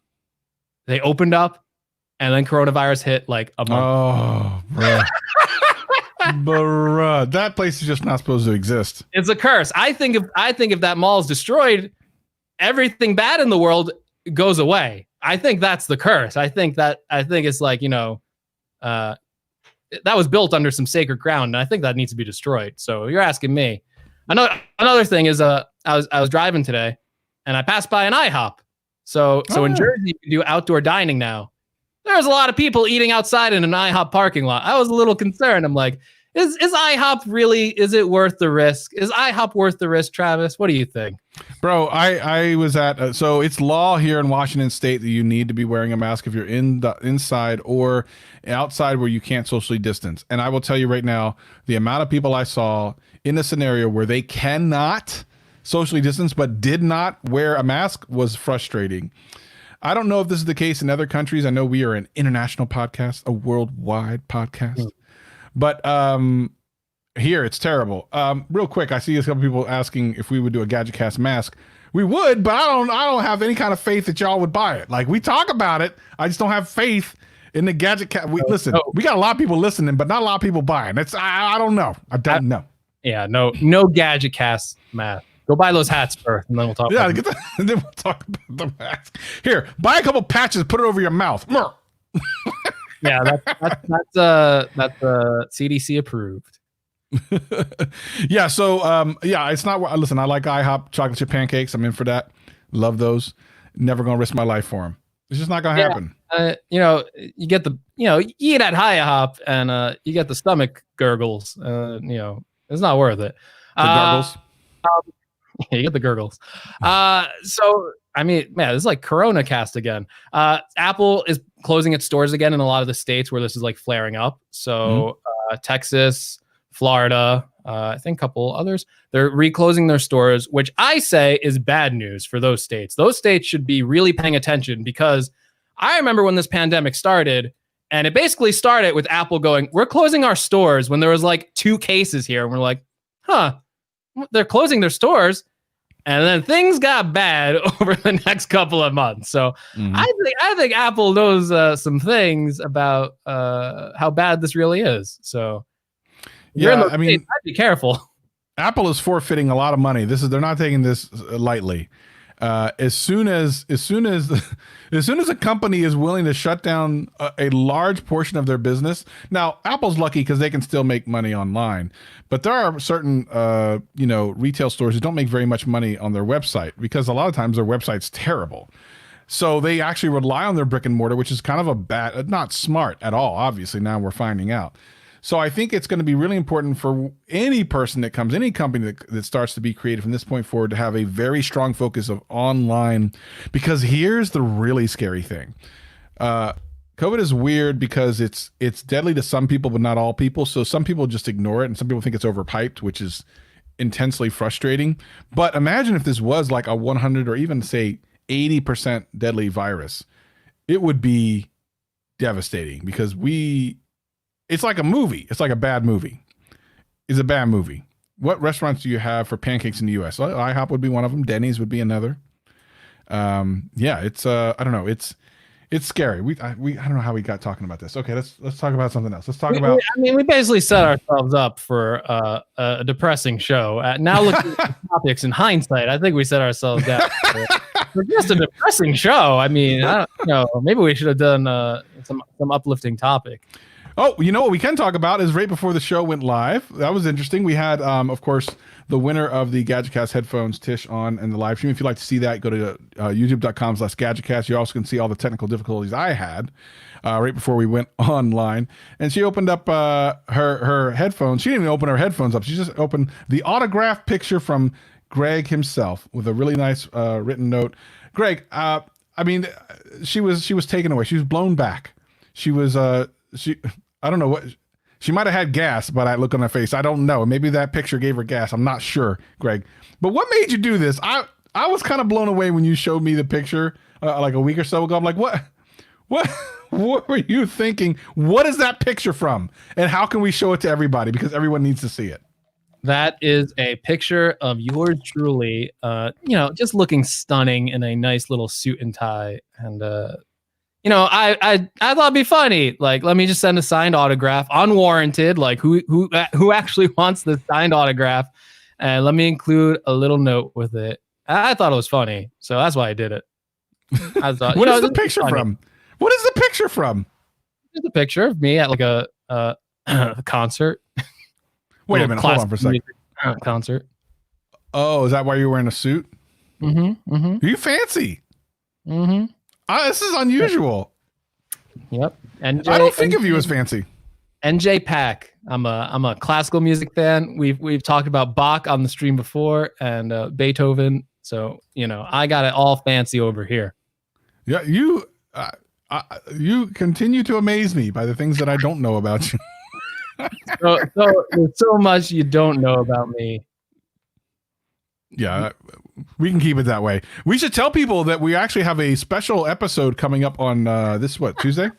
and then coronavirus hit like a month. Oh, bro. Bruh, that place is just not supposed to exist. It's a curse. I think if that mall is destroyed, everything bad in the world goes away. I think that's the curse. I think it's like, that was built under some sacred ground, and I think that needs to be destroyed. So you're asking me. Another thing is I was driving today and I passed by an IHOP. So in Jersey you can do outdoor dining now. There's a lot of people eating outside in an IHOP parking lot. I was a little concerned. I'm like, is IHOP really, is it worth the risk? Is IHOP worth the risk, Travis? What do you think? Bro, I was at, so it's law here in Washington State that you need to be wearing a mask if you're inside or outside where you can't socially distance. And I will tell you right now, the amount of people I saw in a scenario where they cannot socially distance but did not wear a mask was frustrating. I don't know if this is the case in other countries. I know we are an international podcast, a worldwide podcast. But Here, it's terrible. Real quick, I see a couple people asking if we would do a GadgetCast mask. We would, but I don't have any kind of faith that y'all would buy it. Like, we talk about it, I just don't have faith in the GadgetCast. Listen, we got a lot of people listening, but not a lot of people buying. I don't know. I don't know. Yeah, no GadgetCast mask. Go buy those hats first, and then we'll talk. Yeah, and then we'll talk about the mask. Here, buy a couple patches, put it over your mouth. Yeah, that's CDC approved. Yeah, so it's not. Listen, I like IHOP chocolate chip pancakes. I'm in for that. Love those. Never gonna risk my life for them. It's just not gonna happen. You get the you eat at IHOP and you get the stomach gurgles. It's not worth it. The gurgles. You get the gurgles. So I mean, man, this is like Corona cast again. Apple is closing its stores again in a lot of the states where this is like flaring up. So Texas, Florida, I think a couple others, they're reclosing their stores, which I say is bad news for those states. Those states should be really paying attention, because I remember when this pandemic started, and it basically started with Apple going, we're closing our stores, when there was like 2 cases here. And we're like, they're closing their stores. And then things got bad over the next couple of months. So I think Apple knows some things about how bad this really is. So I mean, I'd be careful. Apple is forfeiting a lot of money. They're not taking this lightly. As soon as a company is willing to shut down a large portion of their business. Now, Apple's lucky because they can still make money online, but there are certain retail stores who don't make very much money on their website, because a lot of times their website's terrible. So they actually rely on their brick and mortar, which is kind of not smart at all. Obviously, now we're finding out. So I think it's going to be really important for any person that comes, any company that starts to be creative from this point forward, to have a very strong focus of online, because here's the really scary thing. COVID is weird because it's deadly to some people, but not all people. So some people just ignore it, and some people think it's overhyped, which is intensely frustrating. But imagine if this was like a 100 or even say 80% deadly virus. It would be devastating, because it's like a movie. It's like a bad movie. It's a bad movie. What restaurants do you have for pancakes in the U.S.? Well, IHOP would be one of them. Denny's would be another. It's I don't know. It's scary. I don't know how we got talking about this. Okay, let's talk about something else. Let's talk about. We basically set ourselves up for a depressing show. Now looking at the topics in hindsight, I think we set ourselves down for just a depressing show. I mean, I don't know. Maybe we should have done some uplifting topic. Oh, you know what we can talk about is right before the show went live. That was interesting. We had, of course, the winner of the GadgetCast headphones, Tish, on in the live stream. If you'd like to see that, go to youtube.com/GadgetCast. You also can see all the technical difficulties I had right before we went online. And she opened up her headphones. She didn't even open her headphones up. She just opened the autographed picture from Greg himself with a really nice written note. Greg, I mean, she was taken away. She was blown back. She was I don't know what, she might have had gas, but I look on her face. I don't know. Maybe that picture gave her gas. I'm not sure, Greg. But what made you do this? I was kind of blown away when you showed me the picture like a week or so ago. I'm like, what were you thinking? What is that picture from? And how can we show it to everybody? Because everyone needs to see it. That is a picture of yours truly, just looking stunning in a nice little suit and tie. And, I thought it'd be funny. Like, let me just send a signed autograph, unwarranted. Like, who actually wants the signed autograph? And let me include a little note with it. I thought it was funny, so that's why I did it. I thought, what is the picture from? What is the picture from? It's a picture of me at like a concert. Wait a minute, hold on for a second. Concert. Oh, is that why you're wearing a suit? Mm-hmm. Mm-hmm. Are you fancy? Mm-hmm. This is unusual. Yep. And I don't think of you as fancy. NJ Pack. I'm a classical music fan. We've talked about Bach on the stream before, and Beethoven. So I got it all fancy over here. Yeah, you continue to amaze me by the things that I don't know about you. so there's so much you don't know about me. Yeah, we can keep it that way. We should tell people that we actually have a special episode coming up on Tuesday?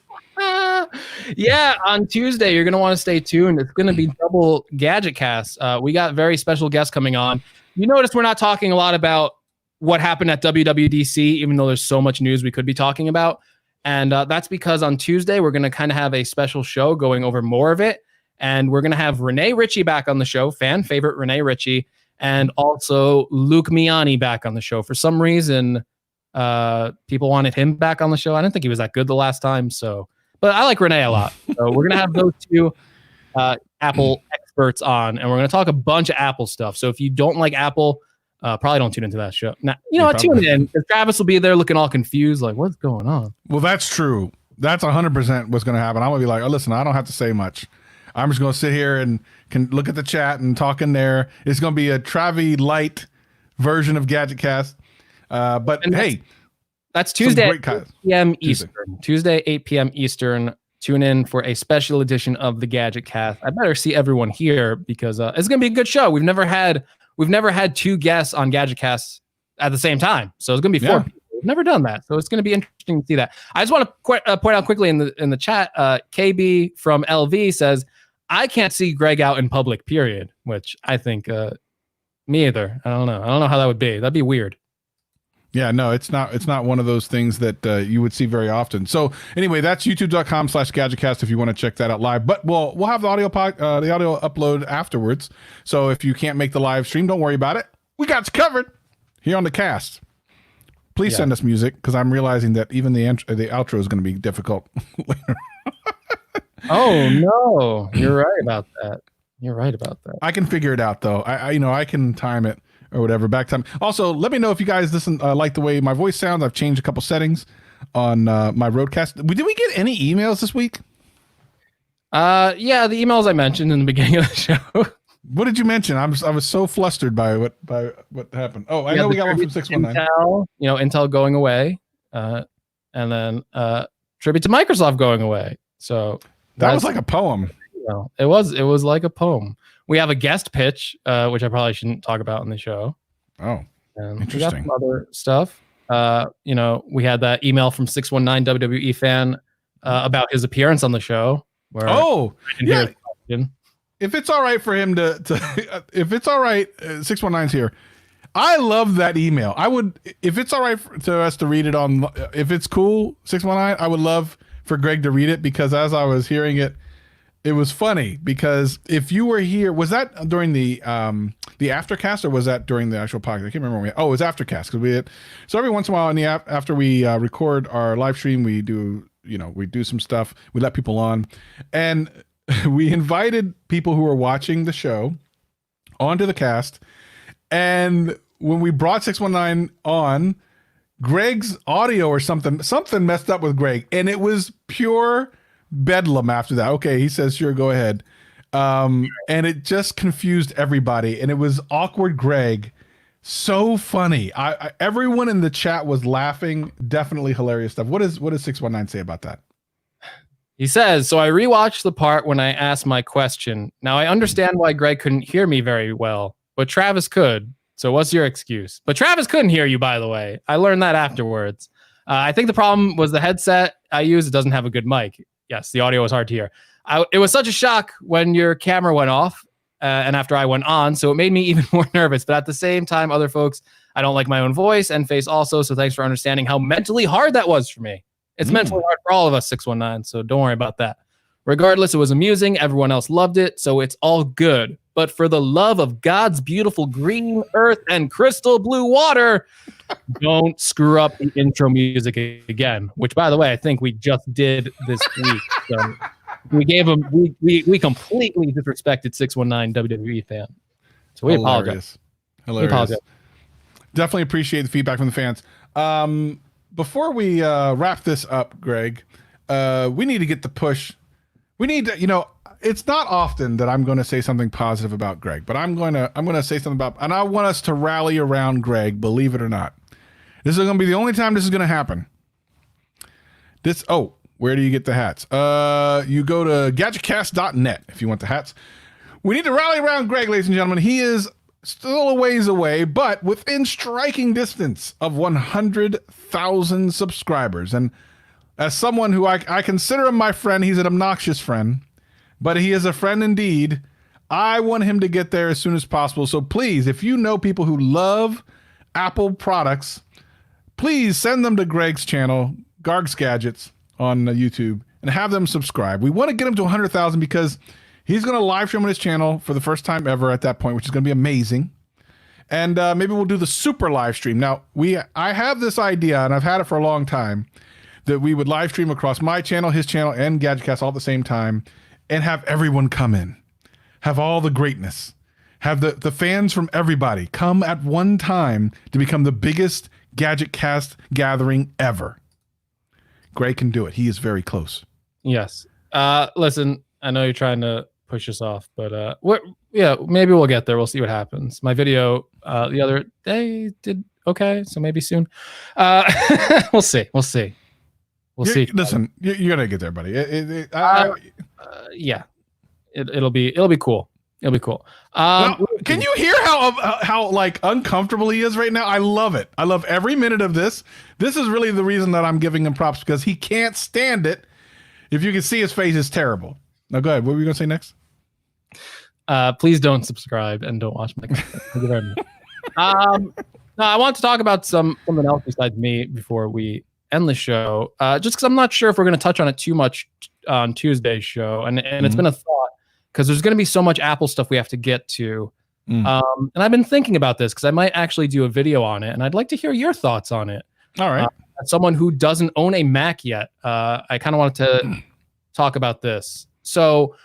Yeah, on Tuesday, you're going to want to stay tuned. It's going to be double Gadget Cast. We got very special guests coming on. You notice we're not talking a lot about what happened at WWDC, even though there's so much news we could be talking about. And that's because on Tuesday, we're going to kind of have a special show going over more of it. And we're going to have Renee Ritchie back on the show, fan favorite Renee Ritchie, and also Luke Miani back on the show. For some reason, people wanted him back on the show. I didn't think he was that good the last time. But I like Renee a lot. So we're going to have those two Apple experts on, and we're going to talk a bunch of Apple stuff. So if you don't like Apple, probably don't tune into that show. Now, you know what? Tune in, because Travis will be there looking all confused, like, what's going on? Well, that's true. That's 100% what's going to happen. I'm going to be like, oh, listen, I don't have to say much. I'm just going to sit here and can look at the chat and talk in there. It's going to be a Travi light version of Gadget Cast. But hey, that's Tuesday at 8 p.m. Eastern. Tuesday, 8 p.m. Eastern. Tune in for a special edition of the Gadget Cast. I better see everyone here, because it's going to be a good show. We've never had two guests on Gadget Cast at the same time, so it's going to be four people. We've never done that, so it's going to be interesting to see that. I just want to point out quickly in the chat. KB from LV says, "I can't see Greg out in public." Period. Which I think me either. I don't know. I don't know how that would be. That'd be weird. Yeah, no, it's not one of those things that you would see very often. So anyway, that's youtube.com/gadgetcast if you want to check that out live. But we'll have the audio upload afterwards. So if you can't make the live stream, don't worry about it. We got you covered here on the cast. Please send us music, because I'm realizing that even the outro is going to be difficult later. Oh no, you're right about that. I can figure it out though. I can time it or whatever, back time. Also, let me know if you guys like the way my voice sounds. I've changed a couple settings on my Roadcast. Did we get any emails this week? Yeah, the emails I mentioned in the beginning of the show. What did you mention? I was so flustered by what happened. Oh, I know we got one from 619. Intel going away, and then tribute to Microsoft going away. So that was like a poem. It was like a poem. We have a guest pitch, which I probably shouldn't talk about in the show. Oh, interesting. We got some other stuff. We had that email from 619 WWE fan about his appearance on the show. If it's all right for him to if it's all right, 619's here. I love that email. I would, if it's all right to us to read it on, if it's cool, 619, I would love for Greg to read it, because as I was hearing it, it was funny. Because if you were here, was that during the aftercast, or was that during the actual podcast? I can't remember. It was aftercast, because so every once in a while after we record our live stream, we do some stuff. We let people on, and we invited people who were watching the show onto the cast. And when we brought 619 on, Greg's audio or something messed up with Greg, and it was pure bedlam after that. Okay, he says, sure, go ahead. And it just confused everybody, and it was awkward Greg. So funny. Everyone in the chat was laughing. Definitely hilarious stuff. What does 619 say about that? He says, so I rewatched the part when I asked my question. Now I understand why Greg couldn't hear me very well, but Travis could. So what's your excuse? But Travis couldn't hear you, by the way. I learned that afterwards. I think the problem was the headset I use. It doesn't have a good mic. Yes, the audio was hard to hear. It was such a shock when your camera went off and after I went on, so it made me even more nervous. But at the same time, other folks, I don't like my own voice and face also, so thanks for understanding how mentally hard that was for me. It's mentally hard for all of us, 619, so don't worry about that. Regardless, it was amusing. Everyone else loved it, so it's all good. But for the love of God's beautiful green earth and crystal blue water, don't screw up the intro music again, which, by the way, I think we just did this week. So we gave him, we completely disrespected 619 WWE fan. So we apologize. Hilarious. We apologize. Definitely appreciate the feedback from the fans. Before we wrap this up, Greg, we need to get the push. We need to, it's not often that I'm going to say something positive about Greg, but I'm going to say something about, and I want us to rally around Greg, believe it or not. This is going to be the only time this is going to happen. Where do you get the hats? You go to gadgetcast.net if you want the hats. We need to rally around Greg, ladies and gentlemen. He is still a ways away, but within striking distance of 100,000 subscribers. And as someone who I consider him my friend, he's an obnoxious friend, but he is a friend indeed. I want him to get there as soon as possible. So please, if you know people who love Apple products, please send them to Greg's channel, Garg's Gadgets on YouTube, and have them subscribe. We want to get him to 100,000 because he's going to live stream on his channel for the first time ever at that point, which is going to be amazing. And maybe we'll do the super live stream. Now, I have this idea, and I've had it for a long time, that we would live stream across my channel, his channel, and GadgetCast all at the same time, and have everyone come in. Have all the greatness. Have the fans from everybody come at one time to become the biggest GadgetCast gathering ever. Greg can do it. He is very close. Yes. Listen, I know you're trying to push us off, but maybe we'll get there. We'll see what happens. My video the other day did okay, so maybe soon. We'll see. We'll see. Listen, you're gonna get there, buddy. Yeah. It'll be cool. It'll be cool. Can you hear how like uncomfortable he is right now? I love it. I love every minute of this. This is really the reason that I'm giving him props, because he can't stand it. If you can see his face, is terrible. Now go ahead. What were you gonna say next? Please don't subscribe and don't watch my content. Thank you very much. No, I want to talk about something else besides me before we end the show. Just because I'm not sure if we're going to touch on it too much on Tuesday's show, and it's been a thought, because there's going to be so much Apple stuff we have to get to. And I've been thinking about this because I might actually do a video on it, and I'd like to hear your thoughts on it. All right. As someone who doesn't own a Mac yet, I kind of wanted to talk about this. So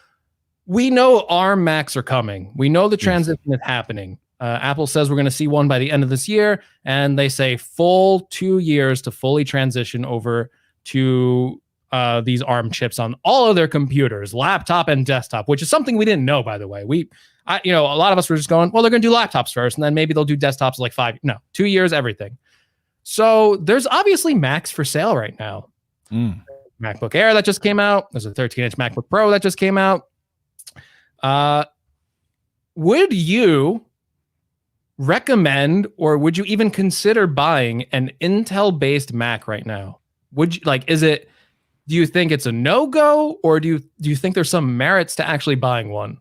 we know ARM Macs are coming. We know the transition is happening. Apple says we're going to see one by the end of this year, and they say full 2 years to fully transition over to these ARM chips on all of their computers, laptop and desktop, which is something we didn't know, by the way. A lot of us were just going, well, they're going to do laptops first, and then maybe they'll do desktops like 2 years, everything. So there's obviously Macs for sale right now. MacBook Air that just came out. There's a 13-inch MacBook Pro that just came out. Would you recommend, or would you even consider buying an Intel-based Mac right now? Would you do you think it's a no-go, or do you think there's some merits to actually buying one?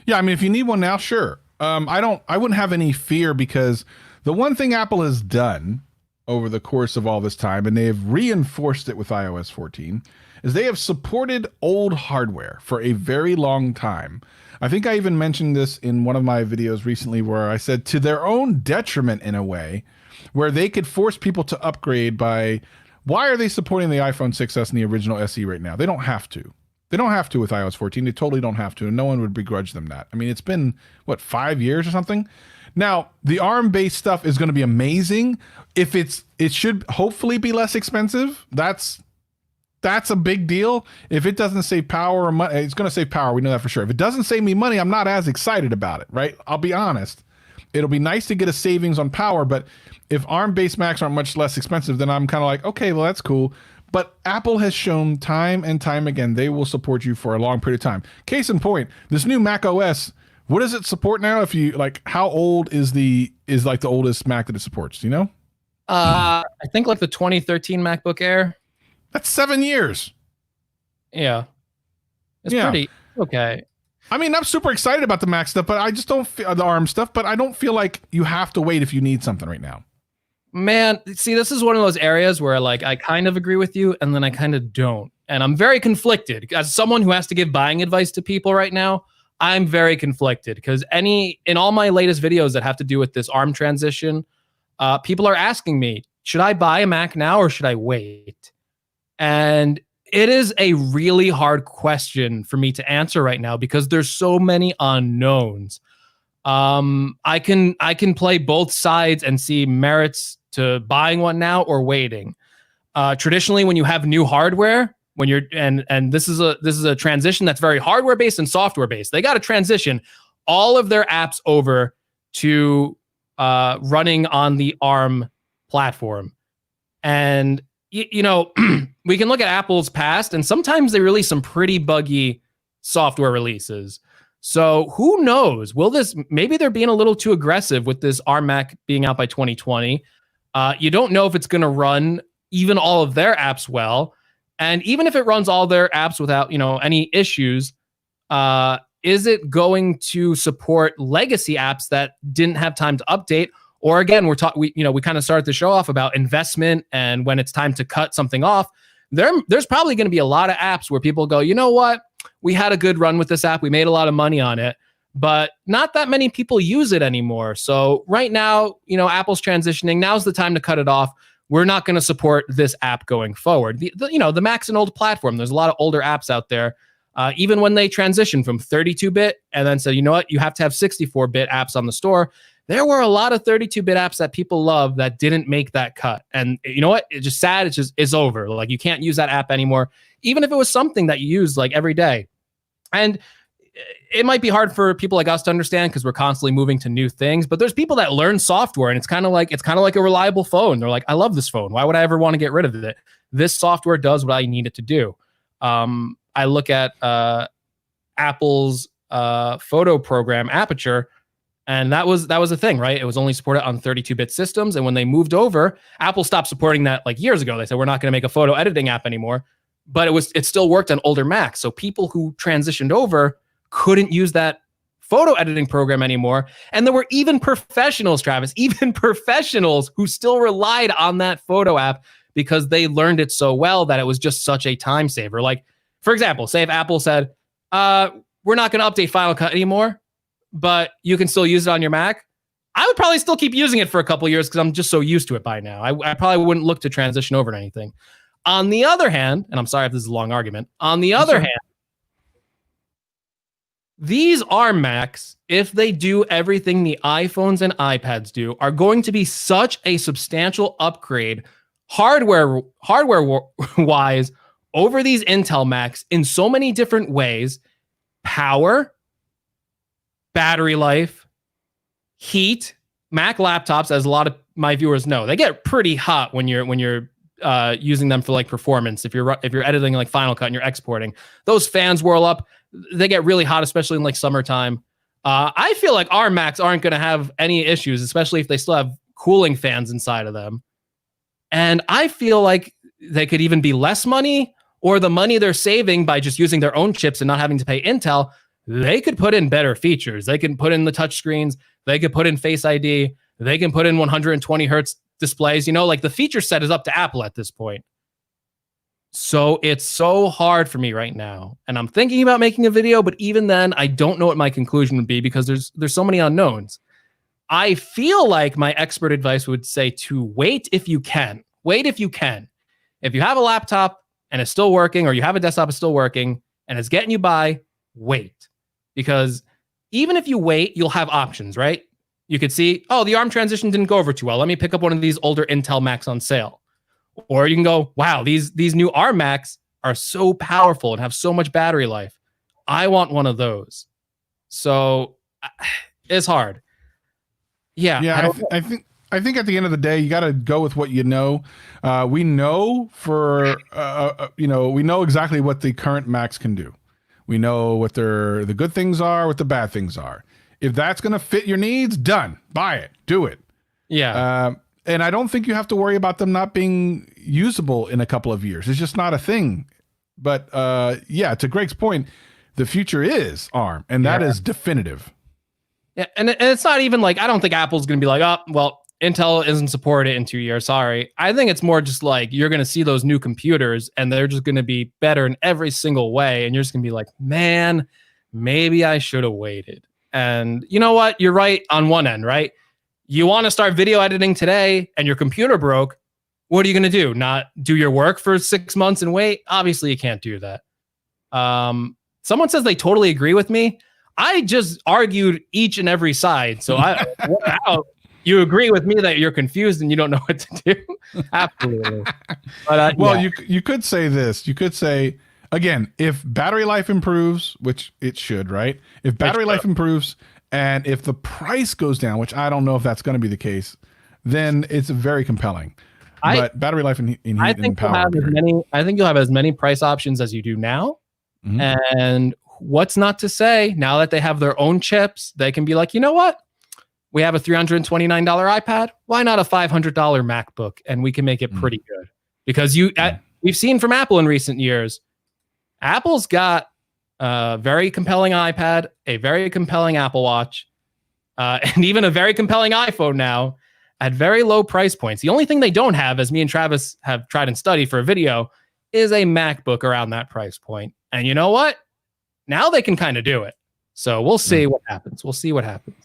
Yeah, I mean, if you need one now, sure. I wouldn't have any fear, because the one thing Apple has done over the course of all this time, and they have reinforced it with iOS 14, is they have supported old hardware for a very long time. I think I even mentioned this in one of my videos recently, where I said, to their own detriment in a way, where they could force people to upgrade by, why are they supporting the iPhone 6s and the original SE right now? They don't have to. They don't have to with iOS 14. They totally don't have to, and no one would begrudge them that. I mean, it's been, 5 years or something? Now, the ARM-based stuff is going to be amazing. It should hopefully be less expensive. That's a big deal. If it doesn't save power or money, it's going to save power. We know that for sure. If it doesn't save me money, I'm not as excited about it, right? I'll be honest. It'll be nice to get a savings on power, but if ARM-based Macs aren't much less expensive, then I'm kind of like, okay, well, that's cool. But Apple has shown time and time again, they will support you for a long period of time. Case in point, this new Mac OS, what does it support now? If you how old is the oldest Mac that it supports? Do you know? I think like the 2013 MacBook Air. That's 7 years. Yeah. It's pretty okay. I mean, I'm super excited about the Mac stuff, but I just don't feel the ARM stuff, but I don't feel like you have to wait if you need something right now. Man, see, this is one of those areas where I kind of agree with you, and then I kind of don't. And I'm very conflicted. As someone who has to give buying advice to people right now, I'm very conflicted, because in all my latest videos that have to do with this ARM transition, people are asking me, should I buy a Mac now or should I wait? And it is a really hard question for me to answer right now, because there's so many unknowns. I can play both sides and see merits to buying one now or waiting. Traditionally, when you have new hardware, when you're and this is a transition that's very hardware based and software based. They got to transition all of their apps over to running on the ARM platform. And we can look at Apple's past, and sometimes they release some pretty buggy software releases. So who knows? Maybe they're being a little too aggressive with this ARM Mac being out by 2020. You don't know if it's going to run even all of their apps well. And even if it runs all their apps without, any issues, is it going to support legacy apps that didn't have time to update? Or again, we kind of started the show off about investment, and when it's time to cut something off, there's probably going to be a lot of apps where people go, you know what? We had a good run with this app. We made a lot of money on it, but not that many people use it anymore. So right now, Apple's transitioning. Now's the time to cut it off. We're not going to support this app going forward. The Mac's an old platform. There's a lot of older apps out there. Even when they transitioned from 32-bit and then said, you know what, you have to have 64-bit apps on the store, there were a lot of 32-bit apps that people love that didn't make that cut. And you know what? It's just sad. It's over. Like, you can't use that app anymore, even if it was something that you use like every day. And it might be hard for people like us to understand because we're constantly moving to new things, but there's people that learn software, and it's kind of like a reliable phone. They're like, I love this phone. Why would I ever want to get rid of it? This software does what I need it to do. I look at Apple's photo program, Aperture, and that was a thing, right? It was only supported on 32-bit systems, and when they moved over, Apple stopped supporting that like years ago. They said, we're not going to make a photo editing app anymore, but it still worked on older Macs. So people who transitioned over couldn't use that photo editing program anymore. And there were even professionals, Travis, who still relied on that photo app because they learned it so well that it was just such a time saver. Like, for example, say if Apple said, we're not going to update Final Cut anymore, but you can still use it on your Mac, I would probably still keep using it for a couple of years because I'm just so used to it by now. I probably wouldn't look to transition over to anything. On the other hand, and I'm sorry if this is a long argument, on the other hand, these ARM Macs, if they do everything the iPhones and iPads do, are going to be such a substantial upgrade hardware-wise over these Intel Macs in so many different ways. Power, battery life, heat. Mac laptops, as a lot of my viewers know, they get pretty hot when you're using them for like performance. If you're editing like Final Cut and you're exporting, those fans whirl up. They get really hot, especially in like summertime. I feel like our Macs aren't going to have any issues, especially if they still have cooling fans inside of them. And I feel like they could even be less money, or the money they're saving by just using their own chips and not having to pay Intel, they could put in better features. They can put in the touch screens. They could put in Face ID. They can put in 120 hertz displays. Like the feature set is up to Apple at this point. So it's so hard for me right now. And I'm thinking about making a video, but even then, I don't know what my conclusion would be because there's so many unknowns. I feel like my expert advice would say to wait if you can. Wait if you can. If you have a laptop and it's still working, or you have a desktop that's still working and it's getting you by, wait. Because even if you wait, you'll have options, right? You could see, oh, the ARM transition didn't go over too well. Let me pick up one of these older Intel Macs on sale. Or you can go, wow, these new ARM Macs are so powerful and have so much battery life. I want one of those. So it's hard. Yeah. I think at the end of the day, you got to go with what you know. We know we know exactly what the current Macs can do. We know what the good things are, what the bad things are. If that's going to fit your needs, done. Buy it. Do it. Yeah. And I don't think you have to worry about them not being usable in a couple of years. It's just not a thing. But to Greg's point, the future is ARM, and that is definitive. Yeah, and it's not even like, I don't think Apple's going to be like, oh, well, Intel isn't supported in 2 years. Sorry. I think it's more just like you're going to see those new computers and they're just going to be better in every single way. And you're just going to be like, man, maybe I should have waited. And you know what? You're right on one end, right? You want to start video editing today and your computer broke. What are you going to do? Not do your work for 6 months and wait? Obviously, you can't do that. Someone says they totally agree with me. I just argued each and every side. So you agree with me that you're confused and you don't know what to do? Absolutely. But, you could say this. You could say, again, if battery life improves, which it should, right? If battery life improves and if the price goes down, which I don't know if that's going to be the case, then it's very compelling. But battery life and heat and power. I think you'll have as many price options as you do now. Mm-hmm. And what's not to say, now that they have their own chips, they can be like, you know what? We have a $329 iPad. Why not a $500 MacBook? And we can make it pretty good. Because we've seen from Apple in recent years. Apple's got a very compelling iPad, a very compelling Apple Watch, and even a very compelling iPhone now at very low price points. The only thing they don't have, as me and Travis have tried and studied for a video, is a MacBook around that price point. And you know what? Now they can kind of do it. So we'll see what happens. We'll see what happens.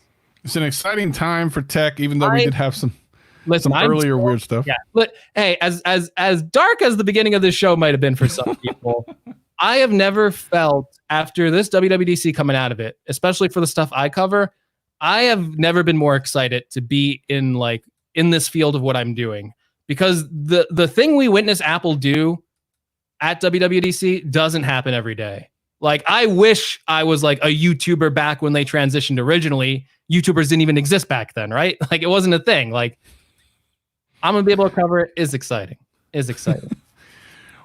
It's an exciting time for tech, even though we did have some earlier weird stuff. Yeah, but hey, as dark as the beginning of this show might have been for some people, I have never felt after this WWDC coming out of it, especially for the stuff I cover, I have never been more excited to be in this field of what I'm doing, because the thing we witness Apple do at WWDC doesn't happen every day. Like, I wish I was like a YouTuber back when they transitioned originally. YouTubers didn't even exist back then, right? Like, it wasn't a thing. Like, I'm going to be able to cover it. Is exciting.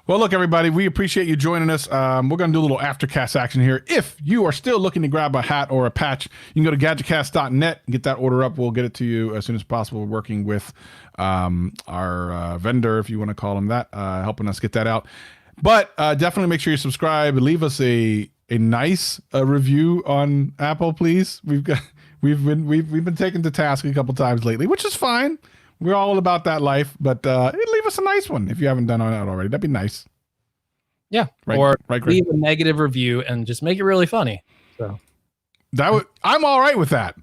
Well, look, everybody, we appreciate you joining us. We're going to do a little aftercast action here. If you are still looking to grab a hat or a patch, you can go to gadgetcast.net and get that order up. We'll get it to you as soon as possible. We're working with our vendor, if you want to call him that, helping us get that out. But definitely make sure you subscribe. Leave us a nice review on Apple, please. We've been taken to task a couple times lately, which is fine. We're all about that life, but leave us a nice one if you haven't done that already. That'd be nice. Yeah, or leave a negative review and just make it really funny. So I'm all right with that.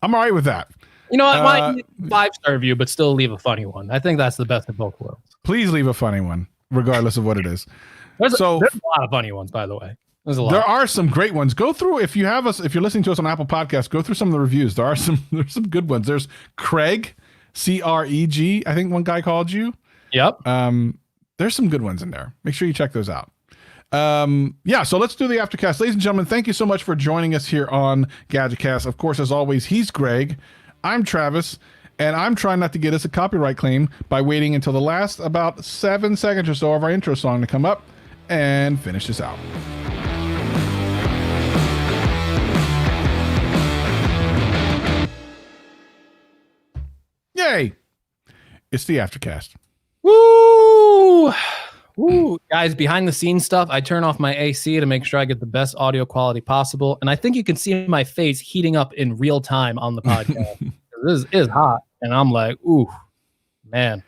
You know what? Might be a 5-star review, but still leave a funny one. I think that's the best of both worlds. Please leave a funny one, regardless of what it is. There's a lot of funny ones, by the way. There's a lot. There are some great ones. Go through if you're listening to us on Apple Podcasts. Go through some of the reviews. There's some good ones. There's Craig, CREG. I think one guy called you. Yep. There's some good ones in there. Make sure you check those out. So let's do the aftercast. Ladies and gentlemen, thank you so much for joining us here on GadgetCast. Of course, as always, he's Greg. I'm Travis. And I'm trying not to get us a copyright claim by waiting until the last about 7 seconds or so of our intro song to come up and finish this out. Yay! It's the aftercast. Woo! Woo! Guys, behind the scenes stuff, I turn off my AC to make sure I get the best audio quality possible. And I think you can see my face heating up in real time on the podcast. This is hot. And I'm like, ooh, man.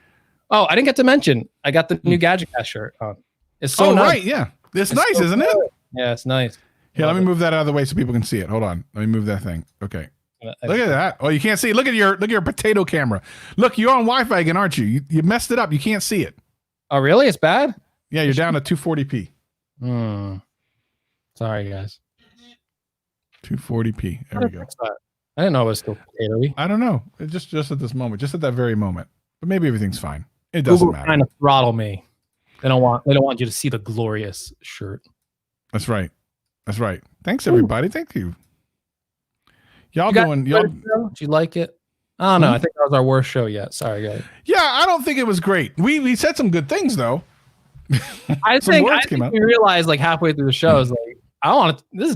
Oh, I didn't get to mention, I got the new GadgetCast shirt on. It's so nice. Right, yeah. It's nice, so isn't it? Yeah, it's nice. Here, let me move that out of the way so people can see it. Hold on. Let me move that thing. Okay. Look at that. Oh, you can't see it. Look at your potato camera. Look, you're on Wi-Fi again, aren't you? You messed it up. You can't see it. Oh, really? It's bad? Yeah, you're down to 240p. Sorry, guys. 240p. There we go. I didn't know it was still potatoey. I don't know. Just at this moment, just at that very moment. But maybe everything's fine. It doesn't matter. Trying to throttle me. They don't want you to see the glorious shirt. That's right. Thanks, everybody. Thank you. Did you like it? I don't know. I think that was our worst show yet. Sorry, guys. Yeah, I don't think it was great. We said some good things though. I think we realized like halfway through the show is like, I don't want to. This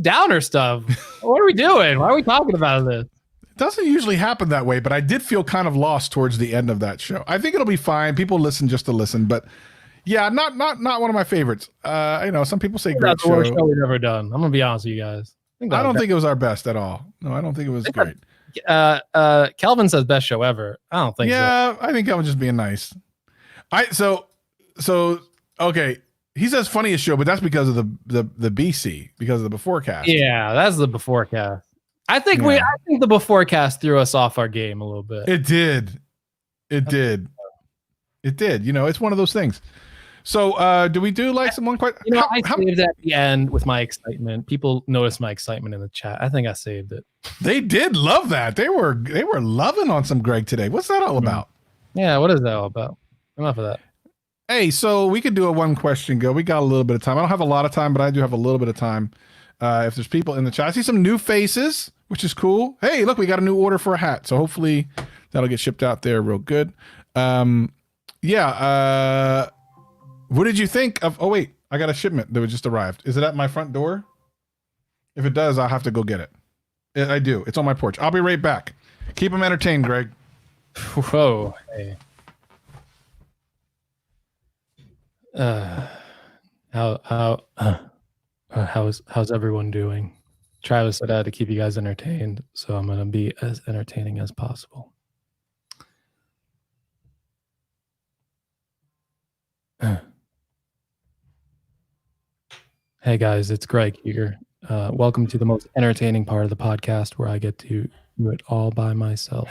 downer stuff. What are we doing? Why are we talking about this? It doesn't usually happen that way, but I did feel kind of lost towards the end of that show. I think it'll be fine. People listen just to listen, but yeah, not one of my favorites. Some people say great show. That's the worst show we've ever done. I'm gonna be honest with you guys. I don't think it was our best at all. No, I don't think it was great. Kelvin says best show ever. I don't think so. Yeah, I think Kelvin's just being nice. Okay. He says funniest show, but that's because of the BC, because of the beforecast. Yeah, that's the beforecast. I think the beforecast threw us off our game a little bit. It did. It's one of those things. So, do we do like someone quite? I saved at the end with my excitement. People noticed my excitement in the chat. I think I saved it. They did love that. They were loving on some Greg today. What's that all about? Yeah, what is that all about? Enough of that. Hey, so we could do a one question go. We got a little bit of time. I don't have a lot of time, but I do have a little bit of time. If there's people in the chat, I see some new faces, which is cool. Hey, look, we got a new order for a hat. So hopefully that'll get shipped out there real good. What did you think of? Oh, wait, I got a shipment that just arrived. Is it at my front door? If it does, I'll have to go get it. I do. It's on my porch. I'll be right back. Keep them entertained, Greg. Whoa. Hey. How's everyone doing? Travis said I had to keep you guys entertained, so I'm gonna be as entertaining as possible. Hey guys, it's Greg here. Welcome to the most entertaining part of the podcast where I get to do it all by myself.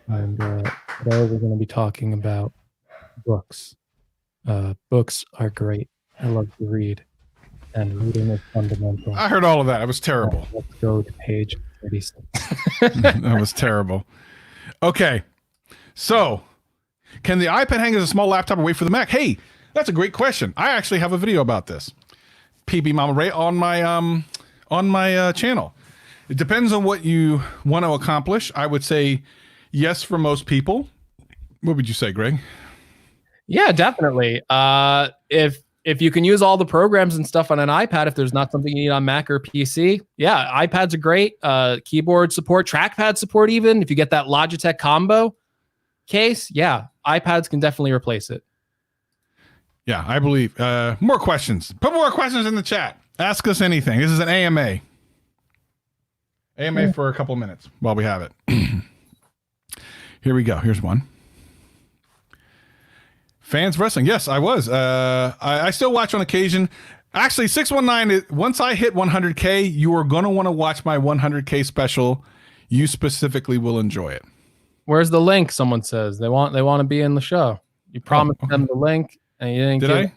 And today we're going to be talking about books. Books are great. I love to read, and reading is fundamental. I heard all of that. It was terrible. Let's go to page 36. That was terrible. Okay. So, can the iPad hang as a small laptop or wait for the Mac? Hey, that's a great question. I actually have a video about this. PB Mama Ray on my channel. It depends on what you want to accomplish. I would say yes for most people. What would you say, Greg? Yeah, definitely. If you can use all the programs and stuff on an iPad, if there's not something you need on Mac or PC, yeah, iPads are great. Keyboard support, trackpad support, even if you get that Logitech combo case, yeah, iPads can definitely replace it. Yeah, I believe. More questions. Put more questions in the chat. Ask us anything. This is an AMA. AMA for a couple minutes while we have it. Here we go. Here's one. Fans wrestling. Yes, I was. I still watch on occasion. Actually, 619, once I hit 100K, you are going to want to watch my 100K special. You specifically will enjoy it. Where's the link? Someone says they want to be in the show. You promised them the link. And you didn't Did I?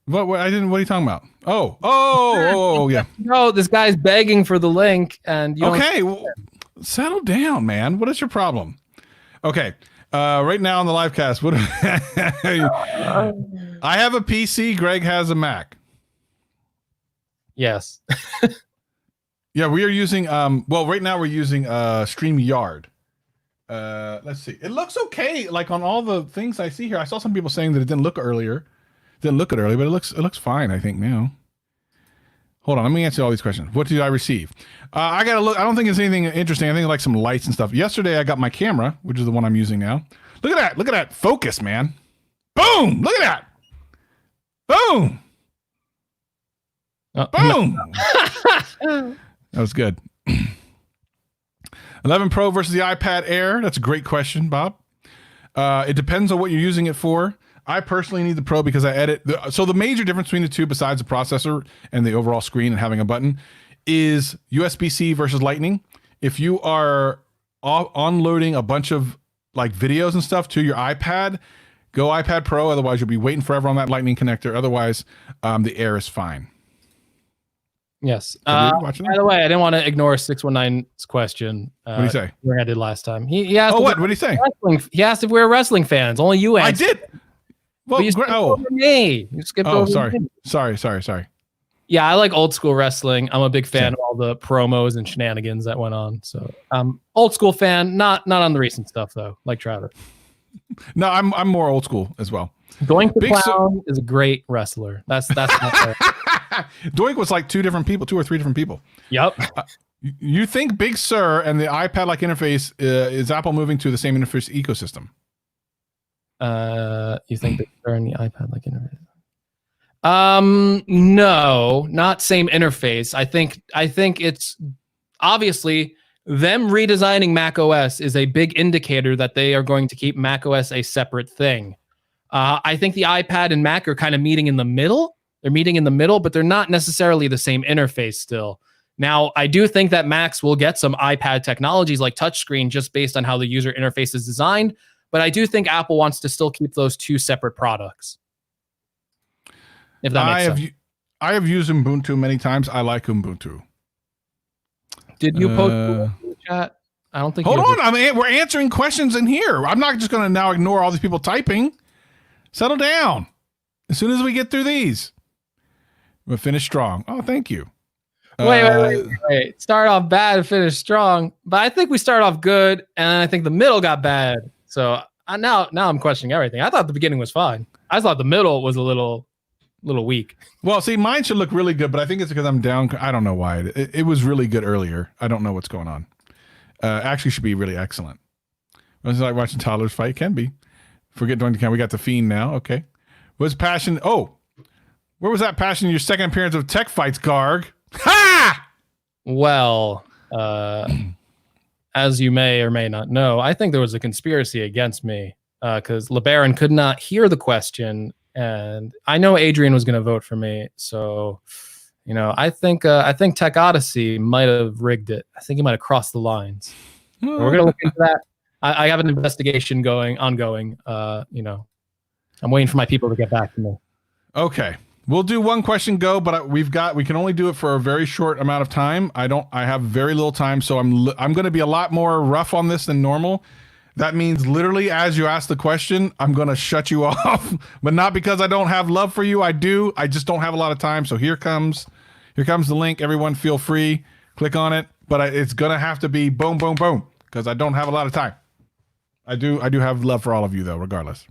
What? I didn't. What are you talking about? Oh, yeah. No, this guy's begging for the link, and you okay. Well, settle down, man. What is your problem? Okay. Right now on the live cast, what? I have a PC. Greg has a Mac. Yes. Yeah, we are using. Well, right now we're using StreamYard. Let's see. It looks okay. Like on all the things I see here, I saw some people saying that it didn't look earlier. Didn't look it earlier, but it looks fine. I think now. Hold on, let me answer all these questions. What did I receive? I gotta look. I don't think it's anything interesting. I think like some lights and stuff. Yesterday, I got my camera, which is the one I'm using now. Look at that. Look at that focus, man. Boom. Look at that. Boom. Boom. That was good. 11 Pro versus the iPad Air. That's a great question, Bob. It depends on what you're using it for. I personally need the Pro because I edit. So the major difference between the two, besides the processor and the overall screen and having a button, is USB-C versus Lightning. If you are unloading a bunch of like videos and stuff to your iPad, go iPad Pro. Otherwise, you'll be waiting forever on that Lightning connector. Otherwise, the Air is fine. Yes. By the way, I didn't want to ignore 619's question. What did he say? Like I did last time. He asked. Oh, what? What did he say? He asked if we were wrestling fans. Only you answered. I did. Well, you skipped over me. You skipped over me. Sorry. Yeah, I like old school wrestling. I'm a big fan of all the promos and shenanigans that went on. So, old school fan. Not on the recent stuff though, like Travis. No, I'm more old school as well. Doink the Clown is a great wrestler. That's not fair. Doink was like 2 or 3 different people. Yep. You think Big Sur and the iPad-like interface is Apple moving to the same interface ecosystem? You think Big Sur and the iPad-like interface? No, not same interface. I think it's obviously them redesigning Mac OS is a big indicator that they are going to keep Mac OS a separate thing. I think the iPad and Mac are kind of meeting in the middle. They're meeting in the middle, but they're not necessarily the same interface still. Now, I do think that Macs will get some iPad technologies like touchscreen just based on how the user interface is designed. But I do think Apple wants to still keep those 2 separate products. If that makes sense. I have used Ubuntu many times. I like Ubuntu. Did you post in the chat? I don't think. Hold on. We're answering questions in here. I'm not just going to now ignore all these people typing. Settle down. As soon as we get through these, we'll finish strong. Oh, thank you. Wait. Start off bad and finish strong. But I think we start off good, and I think the middle got bad. So now I'm questioning everything. I thought the beginning was fine. I thought the middle was a little weak. Well, see, mine should look really good, but I think it's because I'm down. I don't know why. It was really good earlier. I don't know what's going on. Actually should be really excellent. Was it like watching toddlers fight? Can be. Forget doing the camera. We got the Fiend now. Okay. Was passion? Oh, where was that passion in your second appearance of Tech Fights, Garg? Ha! Well, as you may or may not know, I think there was a conspiracy against me because LeBaron could not hear the question, and I know Adrian was going to vote for me. So, I think Tech Odyssey might have rigged it. I think he might have crossed the lines. So we're going to look into that. I have an investigation ongoing. I'm waiting for my people to get back to me. Okay. We'll do one question go, but we can only do it for a very short amount of time. I have very little time, so I'm going to be a lot more rough on this than normal. That means literally as you ask the question, I'm going to shut you off, but not because I don't have love for you. I do. I just don't have a lot of time. So here comes the link. Everyone feel free, click on it, but it's going to have to be boom, boom, boom, because I don't have a lot of time. I do have love for all of you though, regardless.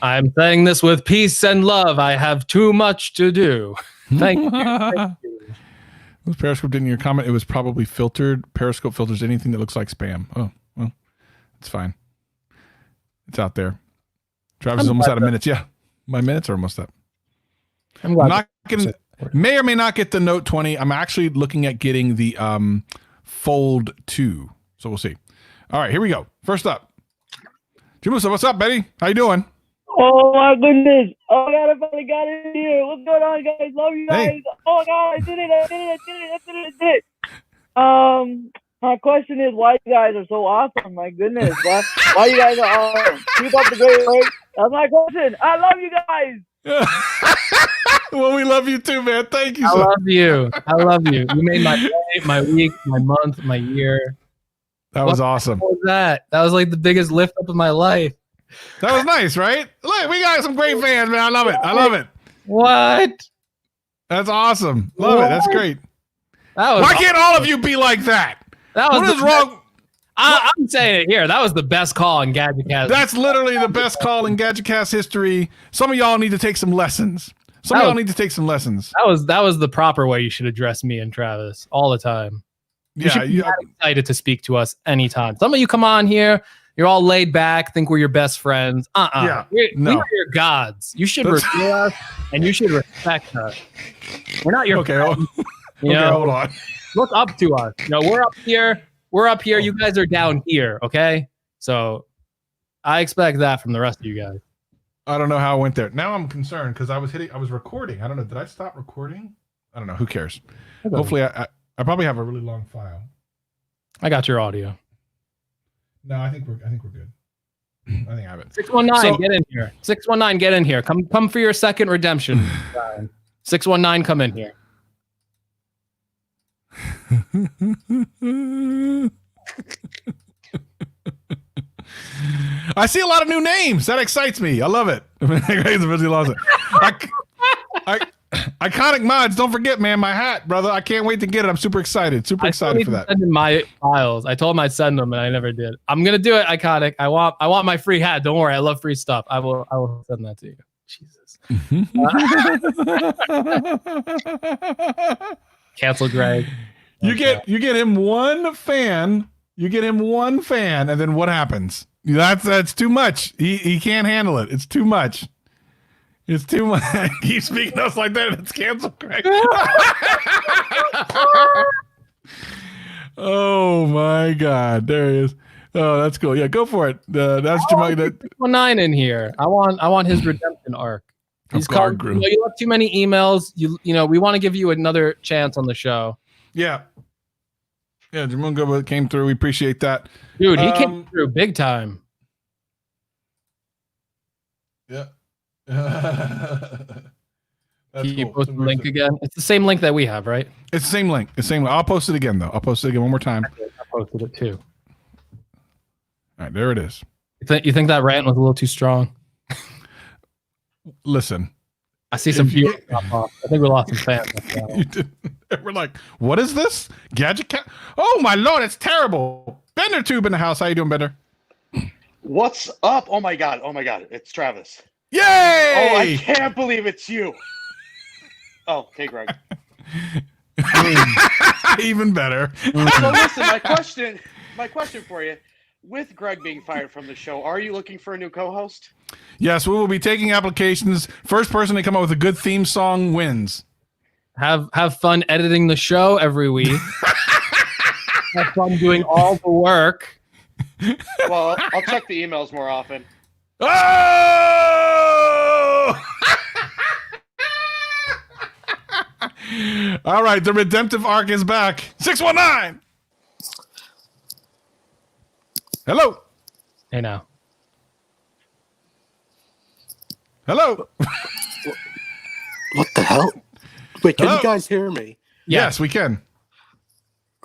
I'm saying this with peace and love. I have too much to do. Thank you. Thank you. Was Periscope didn't your comment? It was probably filtered. Periscope filters anything that looks like spam. Oh, well, it's fine. It's out there. Travis is almost out of minutes. Yeah, my minutes are almost up. I'm glad. Not getting, may or may not get the Note 20. I'm actually looking at getting the Fold 2. So we'll see. All right, here we go. First up, Jimusa, what's up, Betty? How you doing? Oh my goodness! Oh my God, I finally got in here. What's going on, guys? Love you guys. Hey. Oh my God, I did it! My question is, why you guys are so awesome? My goodness, why you guys are keep up the great work? That's my question. I love you guys. Well, we love you too, man. Thank you. I love you. I love you. You made my day, my week, my month, my year. That was awesome. What was that? That was like the biggest lift up of my life. That was nice, right? Look, we got some great fans, man. I love it. I love it. What? That's awesome. Love it. That's great. Why can't all of you be like that? What is wrong? I'm saying it here. That was the best call in GadgetCast. That's literally the best call in GadgetCast history. Some of y'all need to take some lessons. That was the proper way you should address me and Travis all the time. You should be excited to speak to us anytime. Some of you come on here. You're all laid back, think we're your best friends. Yeah, we are your gods. You should revere us, and you should respect us. We're not your friends. Hold on. Look up to us. We're up here. We're up here. You guys are down here, okay? So I expect that from the rest of you guys. I don't know how I went there. Now I'm concerned because I was recording. I don't know. Did I stop recording? I don't know. Who cares? Hopefully, I probably have a really long file. I got your audio. No, I think we're good. I think I have it. 619, get in here. 619, get in here. Come for your second redemption. 619, come in here. I see a lot of new names. That excites me. I love it. Iconic mods. Don't forget, man, my hat, brother. I can't wait to get it. I'm super excited. Super excited for that. Send in my files. I told him I'd send them, and I never did. I'm gonna do it, Iconic. I want my free hat. Don't worry. I love free stuff. I will send that to you. Jesus. Cancel Greg. You get him one fan. You get him one fan, and then what happens? That's too much. He can't handle it. It's too much. It's too much. Keep speaking to us like that. It's canceled, Greg. Oh my God! There he is. Oh, that's cool. Yeah, go for it. That's Jamal. 619 in here. I want his redemption arc. He's called. You have too many emails. We want to give you another chance on the show. Yeah. Yeah, Jamunga came through. We appreciate that. Dude, he came through big time. Yeah. Can you post the link again? It's the same link that we have, right? It's the same link. I'll post it again, though. I'll post it again one more time. I posted it too. All right, there it is. You think that rant was a little too strong? Listen. I see some viewers drop off. I think we lost some fans. We're like, what is this? Gadget Cat? Oh my Lord, it's terrible. Bender Tube in the house. How you doing, Bender? What's up? Oh my God. It's Travis. Yay! Oh, I can't believe it's you. Oh, hey, Greg. Even better. So listen, my question for you. with Greg being fired from the show, are you looking for a new co-host? Yes, we will be taking applications. First person to come up with a good theme song wins. Have fun editing the show every week. Have fun doing all the work. Well, I'll check the emails more often. Oh! All right, the redemptive arc is back. 619. Hello. Hey now. Hello. What the hell? Wait, can Hello? you guys hear me? Yes, we can.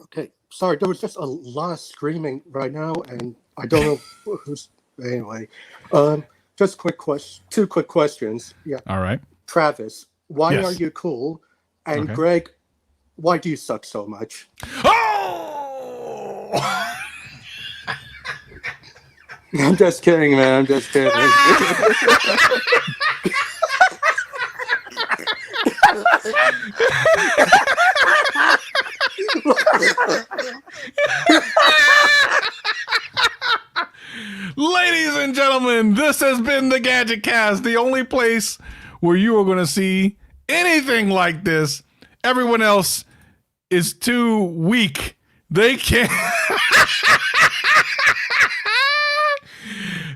Okay, sorry, there was just a lot of screaming right now, and I don't know who's. Anyway, just two quick questions. Yeah, All right. Travis, why Yes. are you cool? And Okay. Greg, why do you suck so much? Oh! I'm just kidding, man. I'm just kidding. Ladies and gentlemen, this has been the Gadget Cast, the only place where you are going to see anything like this. Everyone else is too weak. They can't.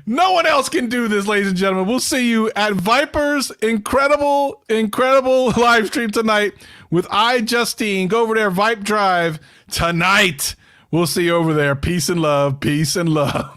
No one else can do this, ladies and gentlemen. We'll see you at Viper's incredible live stream tonight with iJustine. Go over there, Vipe Drive tonight. We'll see you over there. Peace and love. Peace and love.